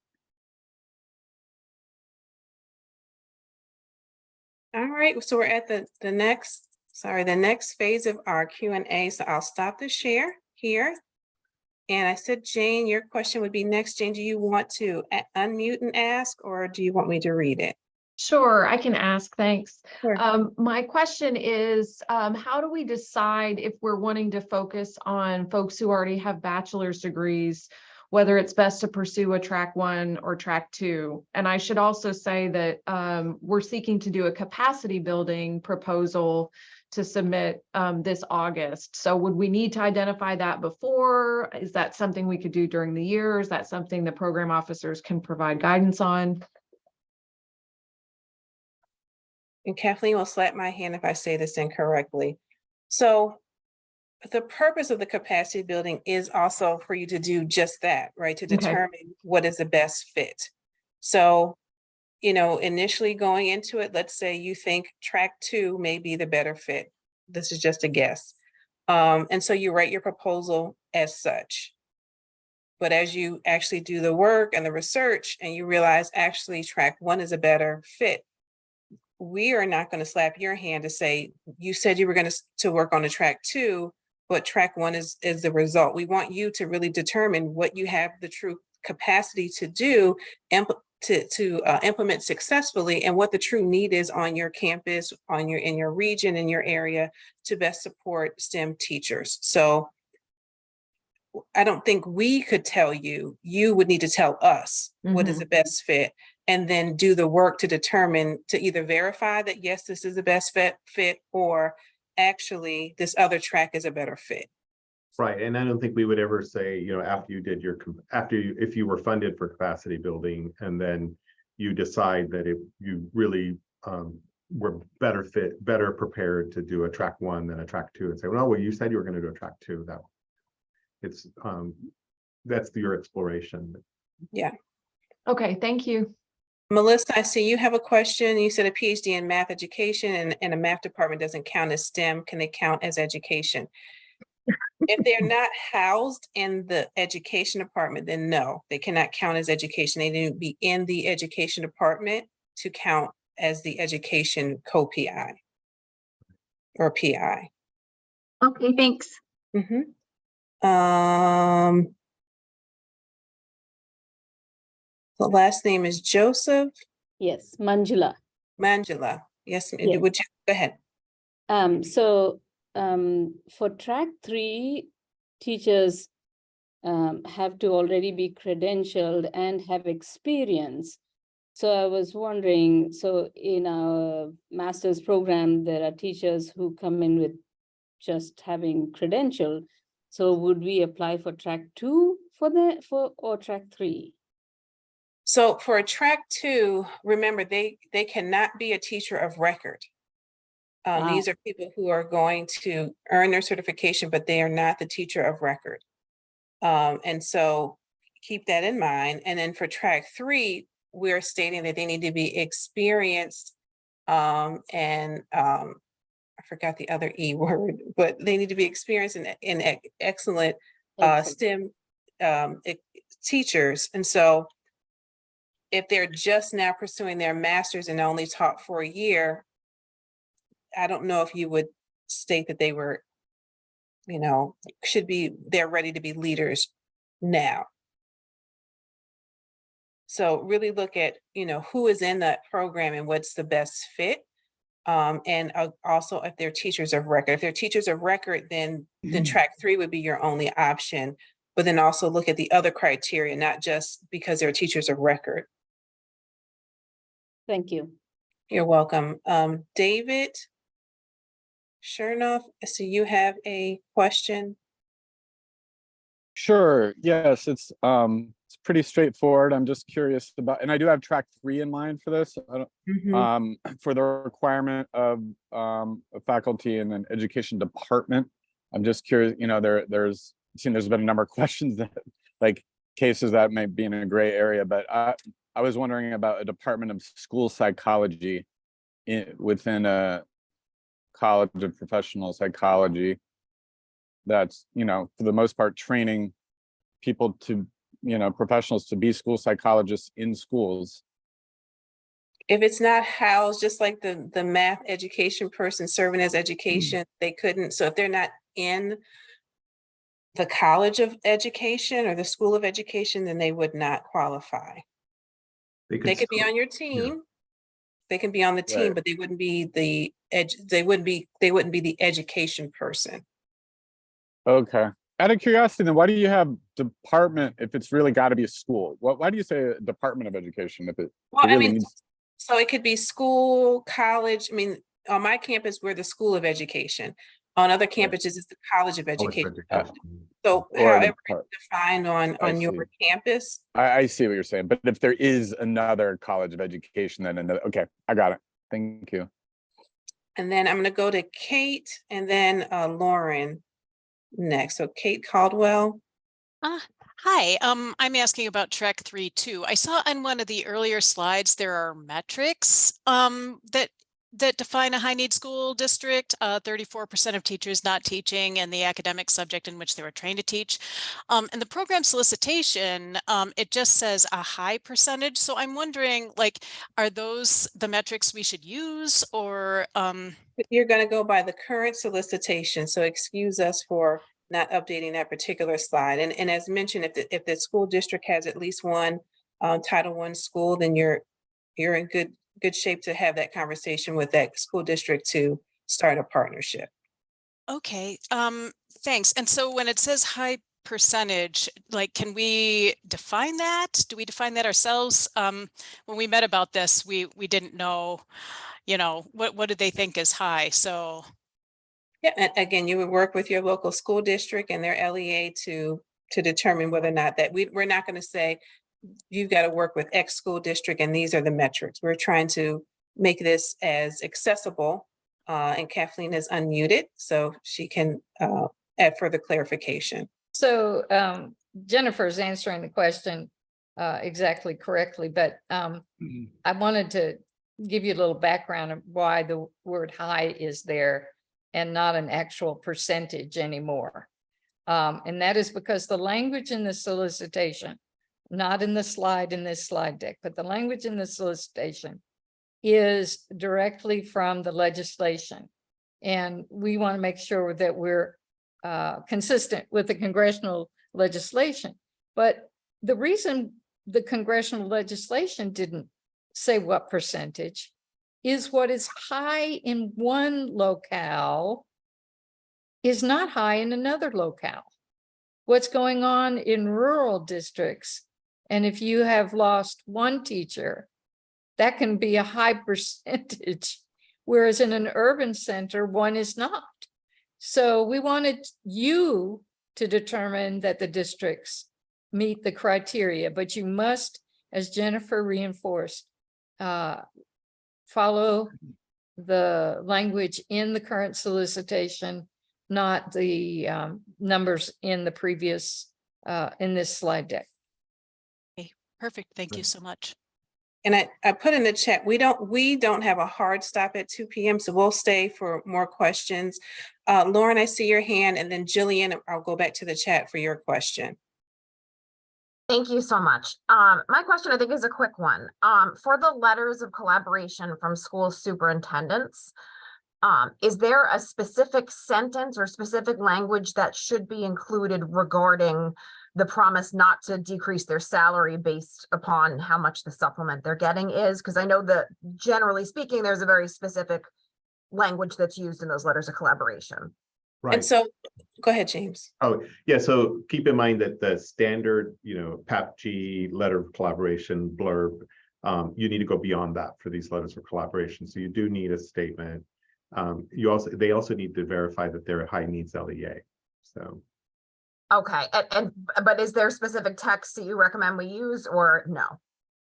All right, so we're at the next phase of our Q&A. So I'll stop the share here. And I said, Jane, your question would be next. Jane, do you want to unmute and ask, or do you want me to read it? Sure, I can ask, thanks. Sure. My question is, how do we decide if we're wanting to focus on folks who already have bachelor's degrees, whether it's best to pursue a track 1 or track 2? And I should also say that we're seeking to do a capacity building proposal to submit this August. So would we need to identify that before? Is that something we could do during the year? Is that something the program officers can provide guidance on? And Kathleen will slap my hand if I say this incorrectly. So the purpose of the capacity building is also for you to do just that, right? To determine what is the best fit. So, you know, initially going into it, let's say you think track 2 may be the better fit. This is just a guess. And so you write your proposal as such. But as you actually do the work and the research and you realize actually track 1 is a better fit, we are not going to slap your hand to say, you said you were going to work on a track 2, but track 1 is the result. We want you to really determine what you have the true capacity to do and to implement successfully, and what the true need is on your campus, in your region, in your area, to best support STEM teachers. So I don't think we could tell you. You would need to tell us what is the best fit, and then do the work to determine, to either verify that, yes, this is the best fit, or actually this other track is a better fit. Right, and I don't think we would ever say, you know, after you did if you were funded for capacity building, and then you decide that if you really were better prepared to do a track 1 than a track 2, and say, well, you said you were going to do a track 2. That's your exploration. Yeah. Okay, thank you. Melissa, I see you have a question. You said a PhD in math education and a math department doesn't count as STEM. Can they count as education? If they're not housed in the education department, then no, they cannot count as education. They need to be in the education department to count as the education co-PI or PI. Okay, thanks. The last name is Joseph. Yes, Manjula. Manjula. Yes, Yes. would you go ahead? For track 3, teachers have to already be credentialed and have experience. So I was wondering, so in our master's program, there are teachers who come in with just having credential. So would we apply for track 2 or track 3? So for a track 2, remember, they cannot be a teacher of record. These are people who are going to earn their certification, but they are not the teacher of record. And so keep that in mind. And then for track 3, we're stating that they need to be experienced and I forgot the other E word, but they need to be experienced in excellent STEM teachers. And so if they're just now pursuing their master's and only taught for a year, I don't know if you would state that they were, you know, they're ready to be leaders now. So really look at, you know, who is in that program and what's the best fit. And also if they're teachers of record. If they're teachers of record, then track 3 would be your only option. But then also look at the other criteria, not just because they're teachers of record. Thank you. You're welcome. David Chernoff, so you have a question? Sure. Yes, it's pretty straightforward. I'm just curious about, and I do have track 3 in mind for this. I don't, for the requirement of a faculty in an education department. I'm just curious. You know, there's been a number of questions that, like, cases that may be in a gray area, but I was wondering about a department of school psychology within a college of professional psychology. That's, for the most part, training people to, professionals to be school psychologists in schools. If it's not housed, just like the math education person serving as education, they couldn't. So if they're not in the College of Education or the School of Education, then they would not qualify. They could be on your team. They can be on the team, Right. but they wouldn't be they wouldn't be the education person. Okay. Out of curiosity, then why do you have department if it's really got to be a school? Why do you say a Department of Education if it Well, really I mean, needs? so it could be school, college. I mean, on my campus, we're the School of Education. On other campuses, it's the College of Education. So Or however it's defined I on your see. campus. I see what you're saying, but if there is another College of Education, then another, okay, I got it. Thank you. And then I'm going to go to Kate and then Lauren next. So Kate Caldwell. Hi, I'm asking about track 3 too. I saw on one of the earlier slides, there are metrics that define a high need school district, 34% of teachers not teaching and the academic subject in which they were trained to teach. In the program solicitation, it just says a high percentage. So I'm wondering, like, are those the metrics we should use, or? You're going to go by the current solicitation. So excuse us for not updating that particular slide. And as mentioned, if the school district has at least one Title I school, then you're in good shape to have that conversation with that school district to start a partnership. Okay, thanks. And so when it says high percentage, like, can we define that? Do we define that ourselves? When we met about this, we didn't know, what did they think is high? So. Yeah, and again, you would work with your local school district and their LEA to determine whether or not that we're not going to say, you've got to work with X school district and these are the metrics. We're trying to make this as accessible, and Kathleen has unmuted so she can add further clarification. So Jennifer's answering the question exactly correctly, but I wanted to give you a little background of why the word high is there and not an actual percentage anymore. And that is because the language in the solicitation, not in the slide in this slide deck, but the language in the solicitation is directly from the legislation. And we want to make sure that we're consistent with the congressional legislation. But the reason the congressional legislation didn't say what percentage is what is high in one locale is not high in another locale. What's going on in rural districts, and if you have lost one teacher, that can be a high percentage, whereas in an urban center, one is not. So we wanted you to determine that the districts meet the criteria, but you must, as Jennifer reinforced, follow the language in the current solicitation, not the numbers in the previous, in this slide deck. Okay, perfect. Thank you so much. And I put in the chat, we don't have a hard stop at 2 p.m. So we'll stay for more questions. Lauren, I see your hand, and then Jillian, I'll go back to the chat for your question. Thank you so much. My question, I think, is a quick one. For the letters of collaboration from school superintendents, is there a specific sentence or specific language that should be included regarding the promise not to decrease their salary based upon how much the supplement they're getting is? Because I know that generally speaking, there's a very specific language that's used in those letters of collaboration. Right. And so, go ahead, James. Oh, yeah. So keep in mind that the standard, PAPG letter of collaboration blurb, you need to go beyond that for these letters of collaboration. So you do need a statement. They also need to verify that they're a high needs LEA. So. Okay, but is there specific text that you recommend we use or no?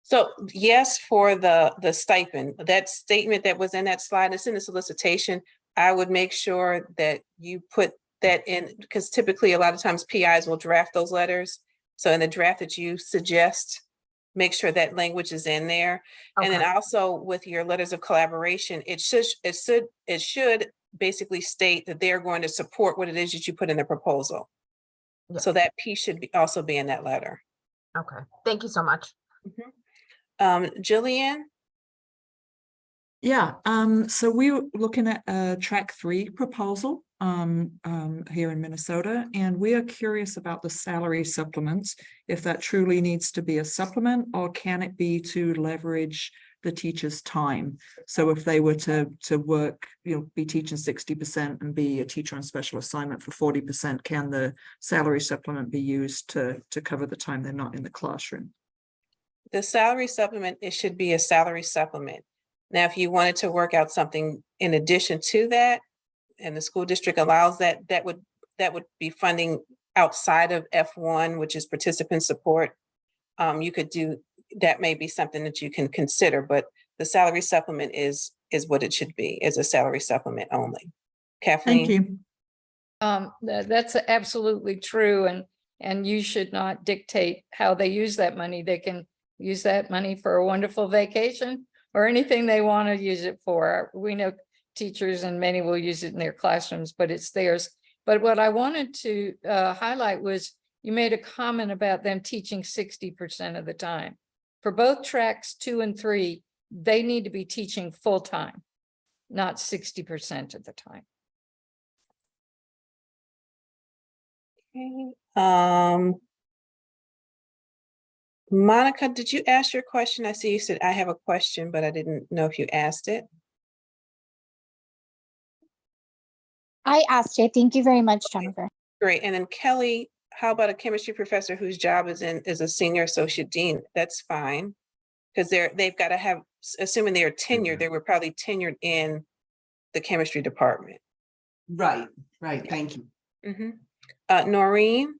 So yes, for the stipend, that statement that was in that slide, it's in the solicitation. I would make sure that you put that in, because typically a lot of times PIs will draft those letters. So in the draft that you suggest, make sure that language is in there. And then Okay. also with your letters of collaboration, it should basically state that they're going to support what it is that you put in the proposal. So Yes. that piece should also be in that letter. Okay, thank you so much. Jillian? Yeah, so we were looking at a track 3 proposal here in Minnesota, and we are curious about the salary supplements, if that truly needs to be a supplement, or can it be to leverage the teacher's time? So if they were to work, be teaching 60% and be a teacher on special assignment for 40%, can the salary supplement be used to cover the time they're not in the classroom? The salary supplement, it should be a salary supplement. Now, if you wanted to work out something in addition to that, and the school district allows that, that would be funding outside of F1, which is participant support. You could do, that may be something that you can consider, but the salary supplement is what it should be, is a salary supplement only. Kathleen? Thank you. That's absolutely true. And you should not dictate how they use that money. They can use that money for a wonderful vacation or anything they want to use it for. We know teachers and many will use it in their classrooms, but it's theirs. But what I wanted to highlight was you made a comment about them teaching 60% of the time. For both tracks 2 and 3, they need to be teaching full time, not 60% of the time. Okay. Monica, did you ask your question? I see you said, I have a question, but I didn't know if you asked it. I asked it. Thank you very much, Jennifer. Great. And then Kelly, how about a chemistry professor whose job is a senior associate dean? That's fine. Because they've got to have, assuming they are tenured, they were probably tenured in the chemistry department. Right. Thank you. Noreen?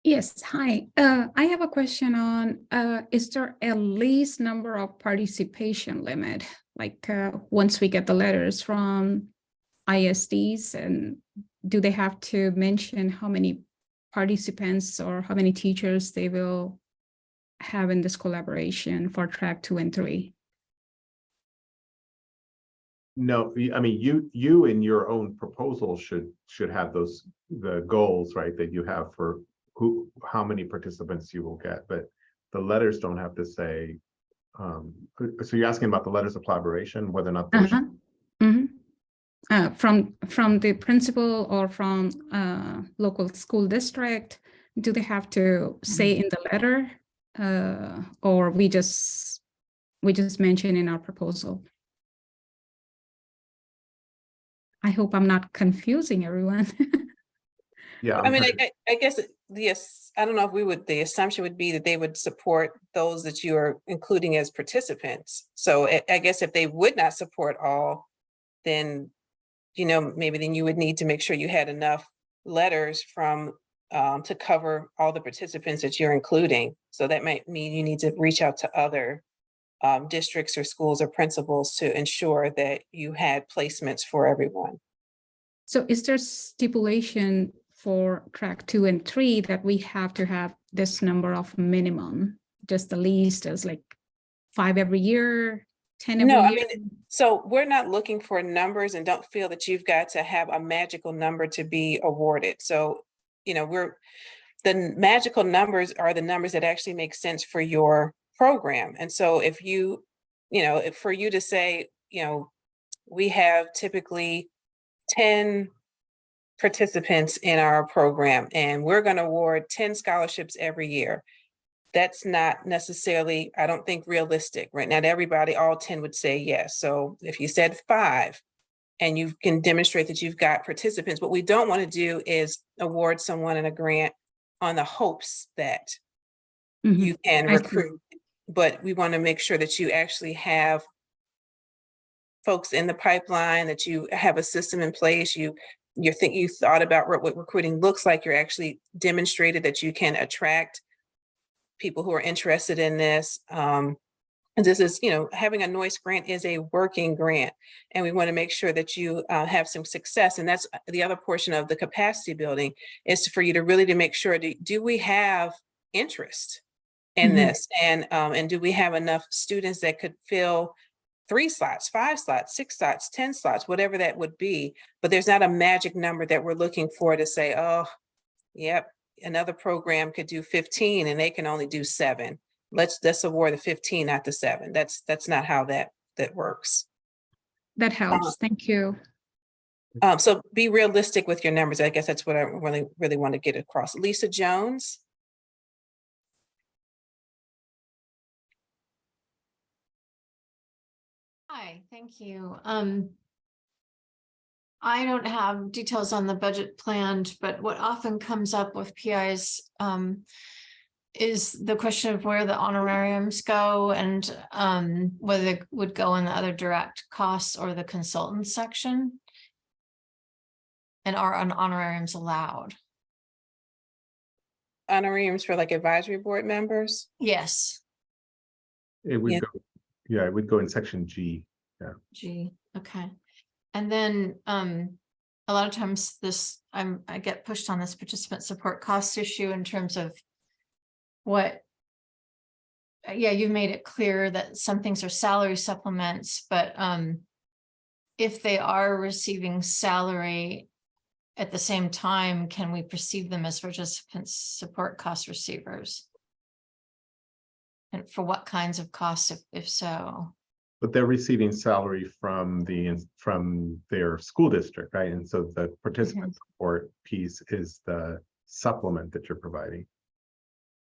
Yes, hi. I have a question on, is there a least number of participation limit? Like once we get the letters from ISDs, and do they have to mention how many participants or how many teachers they will have in this collaboration for track 2 and 3? No, I mean, you in your own proposal should have the goals, right, that you have for how many participants you will get, but the letters don't have to say, so you're asking about the letters of collaboration, whether or not those from the principal or from local school district, do they have to say in the letter, or we just mention in our proposal? I hope I'm not confusing everyone. Yeah, I mean, I guess I don't know if the assumption would be that they would support those that you are including as participants. So I guess if they would not support all, then, maybe then you would need to make sure you had enough letters from to cover all the participants that you're including. So that might mean you need to reach out to other districts or schools or principals to ensure that you had placements for everyone. So is there stipulation for track 2 and 3 that we have to have this number of minimum, just the least as like 5 every year, 10 every year? I mean, so we're not looking for numbers, and don't feel that you've got to have a magical number to be awarded. So, the magical numbers are the numbers that actually make sense for your program. And so if for you to say, we have typically 10 participants in our program, and we're going to award 10 scholarships every year. That's not necessarily, I don't think, realistic, right? Not everybody, all 10 would say yes. So if you said 5 and you can demonstrate that you've got participants, what we don't want to do is award someone in a grant on the hopes that you can recruit, but we want to make sure that you actually have folks in the pipeline, that you have a system in place, you thought about what recruiting looks like, you're actually demonstrated that you can attract people who are interested in this. And this is, having a Noyce grant is a working grant, and we want to make sure that you have some success. And that's the other portion of the capacity building, is for you to really make sure, do we have interest in this? And do we have enough students that could fill 3 slots, 5 slots, 6 slots, 10 slots, whatever that would be? But there's not a magic number that we're looking for to say, oh, yep, another program could do 15 and they can only do 7. Let's award the 15, not the 7. That's not how that works. That helps. Thank you. So be realistic with your numbers. I guess that's what I really want to get across. Lisa Jones. Hi, thank you. I don't have details on the budget planned, but what often comes up with PIs is the question of where the honorariums go and whether they would go in the other direct costs or the consultant section. And are honorariums allowed? Honorariums for like advisory board members? Yes. It would go, yeah, it would go in section G. Yeah. G, okay. And then a lot of times I get pushed on this participant support cost issue in terms of what, you've made it clear that some things are salary supplements, but if they are receiving salary at the same time, can we perceive them as participant support cost receivers? And for what kinds of costs, if so? But they're receiving salary from their school district, right? And so the participant support piece is the supplement that you're providing.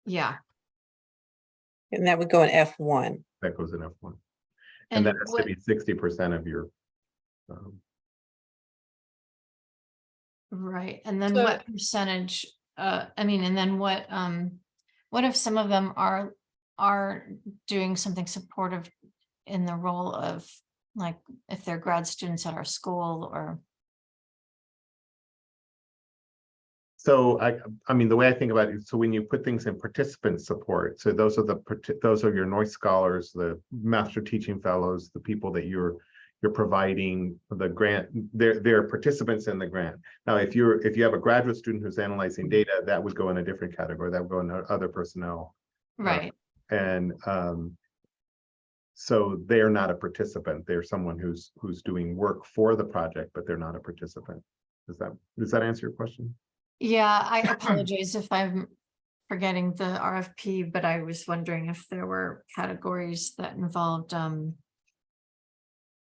Yeah. And that would go in F1. That goes in F1. And that has to be 60% of your. Right. And then what percentage, and then what if some of them are doing something supportive in the role of, like, if they're grad students at our school or? So I mean, the way I think about it, so when you put things in participant support, so those are your Noyce scholars, the master teaching fellows, the people that you're providing the grant, they're participants in the grant. Now, if you have a graduate student who's analyzing data, that would go in a different category, that would go in other personnel. Right. So they're not a participant. They're someone who's doing work for the project, but they're not a participant. Does that answer your question? Yeah, I apologize if I'm forgetting the RFP, but I was wondering if there were categories that involved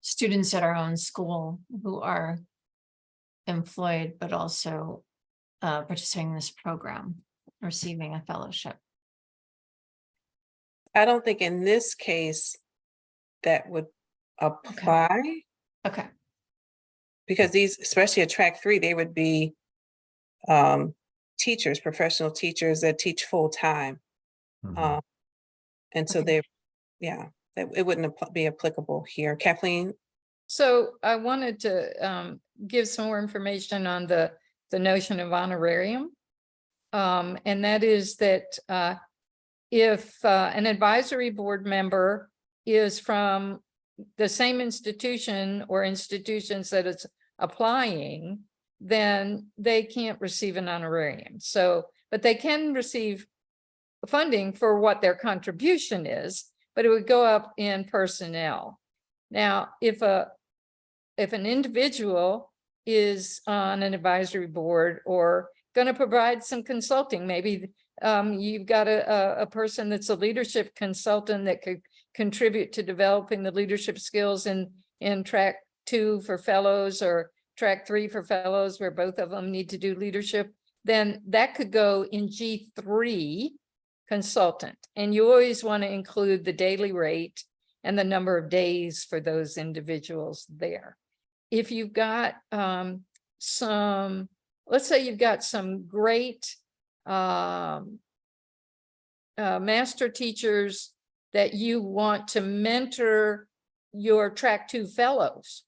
students at our own school who are employed, but also participating in this program, receiving a fellowship. I don't think in this case that would apply. Okay. Because these, especially at track 3, they would be teachers, professional teachers that teach full time. And so it wouldn't be applicable here. Kathleen? So I wanted to give some more information on the notion of honorarium. And that is that if an advisory board member is from the same institution or institutions that it's applying, then they can't receive an honorarium. So, but they can receive funding for what their contribution is, but it would go up in personnel. Now, if an individual is on an advisory board or going to provide some consulting, maybe you've got a person that's a leadership consultant that could contribute to developing the leadership skills in track 2 for fellows or track 3 for fellows, where both of them need to do leadership, then that could go in G3 consultant. And you always want to include the daily rate and the number of days for those individuals there. If you've got let's say you've got some great master teachers that you want to mentor your track 2 fellows,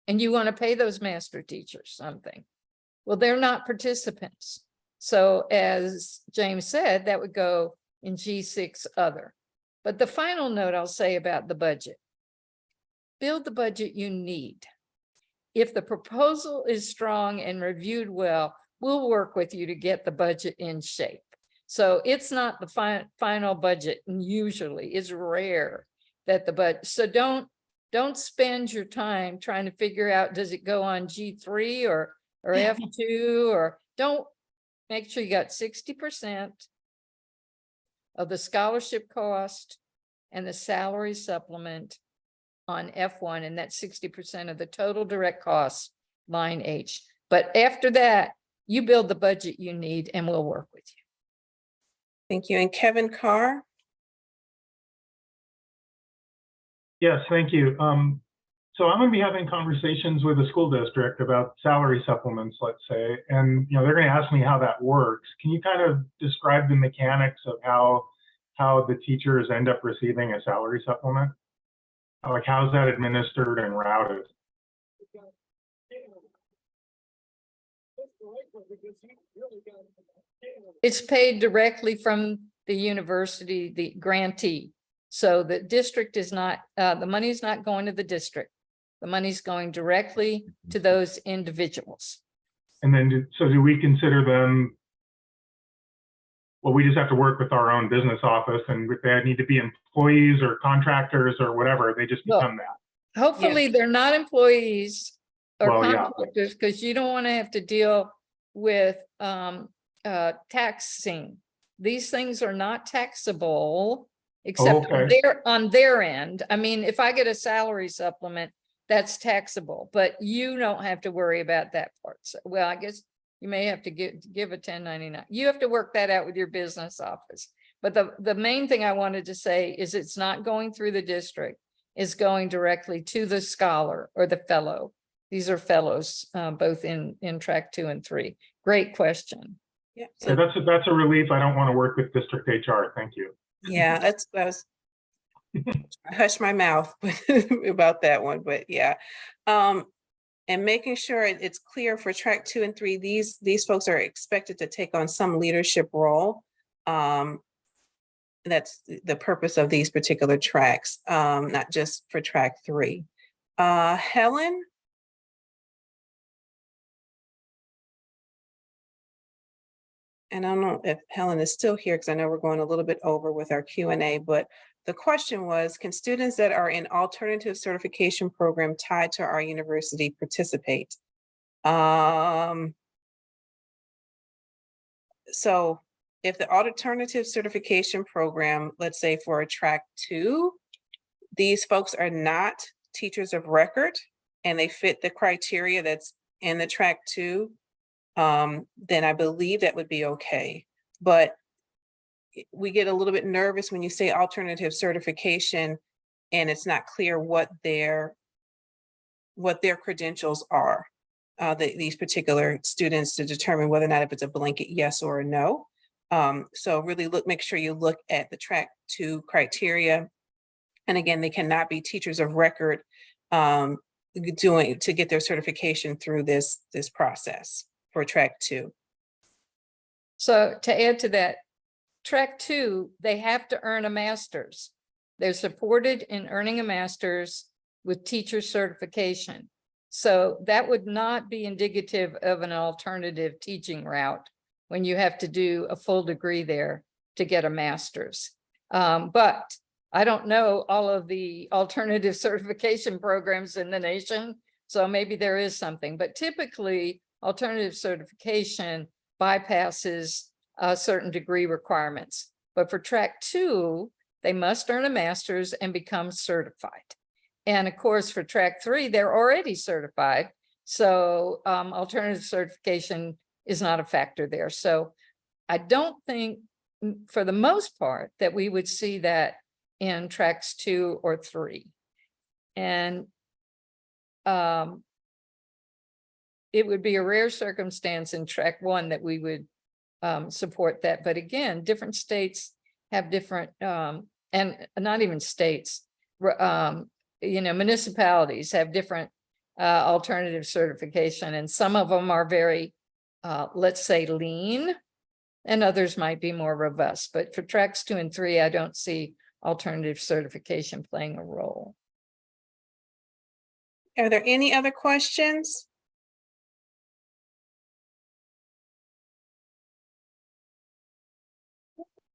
and you want to pay those master teachers something. Well, they're not participants. So as James said, that would go in G6 other. But the final note I'll say about the budget, build the budget you need. If the proposal is strong and reviewed well, we'll work with you to get the budget in shape. So it's not the final budget, and usually it's rare that the budget, so don't spend your time trying to figure out, does it go on G3 or F2, or don't. Make sure you got 60% of the scholarship cost and the salary supplement on F1, and that's 60% of the total direct costs, line H. But after that, you build the budget you need and we'll work with you. Thank you. And Kevin Carr? Yes, thank you. So I'm going to be having conversations with the school district about salary supplements, let's say, and they're going to ask me how that works. Can you kind of describe the mechanics of how the teachers end up receiving a salary supplement? Like, how's that administered and routed? It's paid directly from the university, the grantee. So the district is not, the money's not going to the district. The money's going directly to those individuals. And then, so do we consider them, well, we just have to work with our own business office, and if they need to be employees or contractors or whatever, they just become that. Hopefully they're not employees or Well, yeah. contractors, because you don't want to have to deal with taxing. These things are not taxable except on their end. I mean, if I get a salary supplement, that's taxable, but you don't have to worry about that part. So, well, I guess you may have to give a 1099. You have to work that out with your business office. But the main thing I wanted to say is it's not going through the district. It's going directly to the scholar or the fellow. These are fellows, both in track 2 and 3. Great question. Yeah, so that's a relief. I don't want to work with district HR. Thank you. Yeah, that was I hushed my mouth about that one, but yeah. And making sure it's clear for track 2 and 3, these folks are expected to take on some leadership role. That's the purpose of these particular tracks, not just for track 3. Helen? And I don't know if Helen is still here, because I know we're going a little bit over with our Q&A, but the question was, can students that are in alternative certification program tied to our university participate? So if the alternative certification program, let's say for a track 2, these folks are not teachers of record and they fit the criteria that's in the track 2, then I believe that would be okay. But we get a little bit nervous when you say alternative certification and it's not clear what their credentials are, these particular students, to determine whether or not if it's a blanket yes or a no. So really make sure you look at the track 2 criteria. And again, they cannot be teachers of record to get their certification through this process for track 2. So to add to that, track 2, they have to earn a master's. They're supported in earning a master's with teacher certification. So that would not be indicative of an alternative teaching route when you have to do a full degree there to get a master's. But I don't know all of the alternative certification programs in the nation, so maybe there is something, but typically alternative certification bypasses certain degree requirements. But for track 2, they must earn a master's and become certified. And of course, for track 3, they're already certified. So alternative certification is not a factor there. So I don't think, for the most part, that we would see that in tracks 2 or 3. And it would be a rare circumstance in track 1 that we would support that. But again, different states have different, and not even states, municipalities have different alternative certification, and some of them are very, let's say, lean, and others might be more robust. But for tracks 2 and 3, I don't see alternative certification playing a role. Are there any other questions?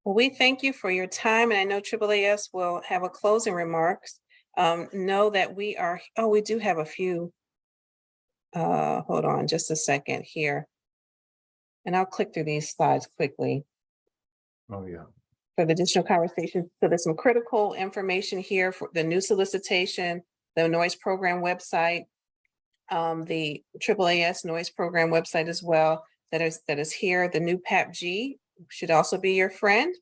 Well, we thank you for your time, and I know AAAS will have a closing remarks. Know that we are, oh, we do have a few. Hold on just a second here. And I'll click through these slides quickly Oh, yeah. for the additional conversation. So there's some critical information here for the new solicitation, the Noyce program website, the AAAS Noyce program website as well, that is here. The new PAPG should also be your friend.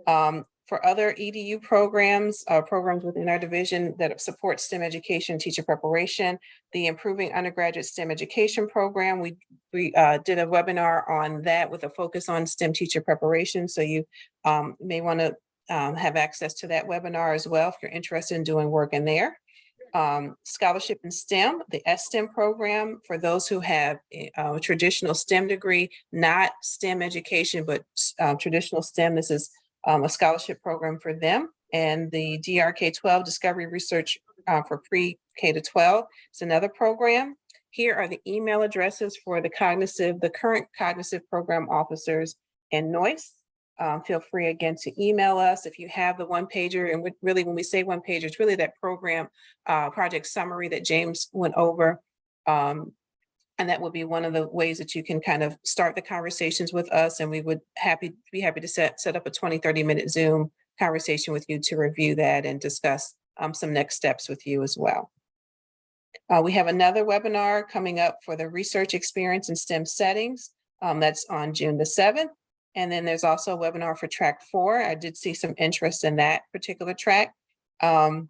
For other EDU programs, programs within our division that support STEM education, teacher preparation, the Improving Undergraduate STEM Education Program, we did a webinar on that with a focus on STEM teacher preparation. So you may want to have access to that webinar as well if you're interested in doing work in there. Scholarship in STEM, the STEM program for those who have a traditional STEM degree, not STEM education, but traditional STEM. This is a scholarship program for them. And the DRK-12 Discovery Research for pre-K to 12 is another program. Here are the email addresses for the current cognitive program officers in Noyce. Feel free again to email us if you have the one pager. And really, when we say one pager, it's really that program project summary that James went over. And that will be one of the ways that you can kind of start the conversations with us. And we would be happy to set up a 20-30 minute Zoom conversation with you to review that and discuss some next steps with you as well. We have another webinar coming up for the research experience in STEM settings. That's on June the 7th. And then there's also a webinar for track 4. I did see some interest in that particular track. And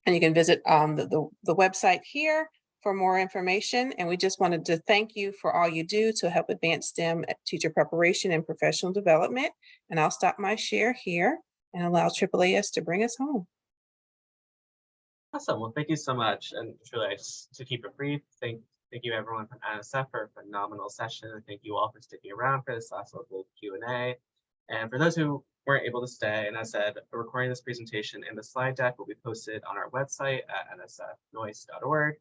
you can visit the website here for more information. And we just wanted to thank you for all you do to help advance STEM teacher preparation and professional development. And I'll stop my share here and allow AAAS to bring us home. Awesome. Well, thank you so much. And truly, just to keep it brief, thank you everyone from NSF for a phenomenal session. Thank you all for sticking around for this last little Q&A. And for those who weren't able to stay, and as I said, a recording of this presentation and the slide deck will be posted on our website at nsfnoyce.org.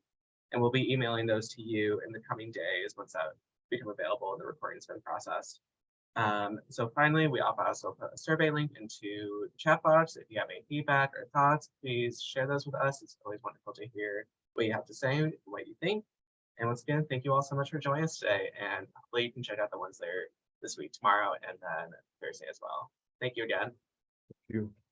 And we'll be emailing those to you in the coming days once that become available and the recording's been processed. So finally, we also put a survey link into the chat box. If you have any feedback or thoughts, please share those with us. It's always wonderful to hear what you have to say and what you think. And once again, thank you all so much for joining us today. And hopefully you can check out the ones there this week, tomorrow, and then Thursday as well. Thank you again. Thank you.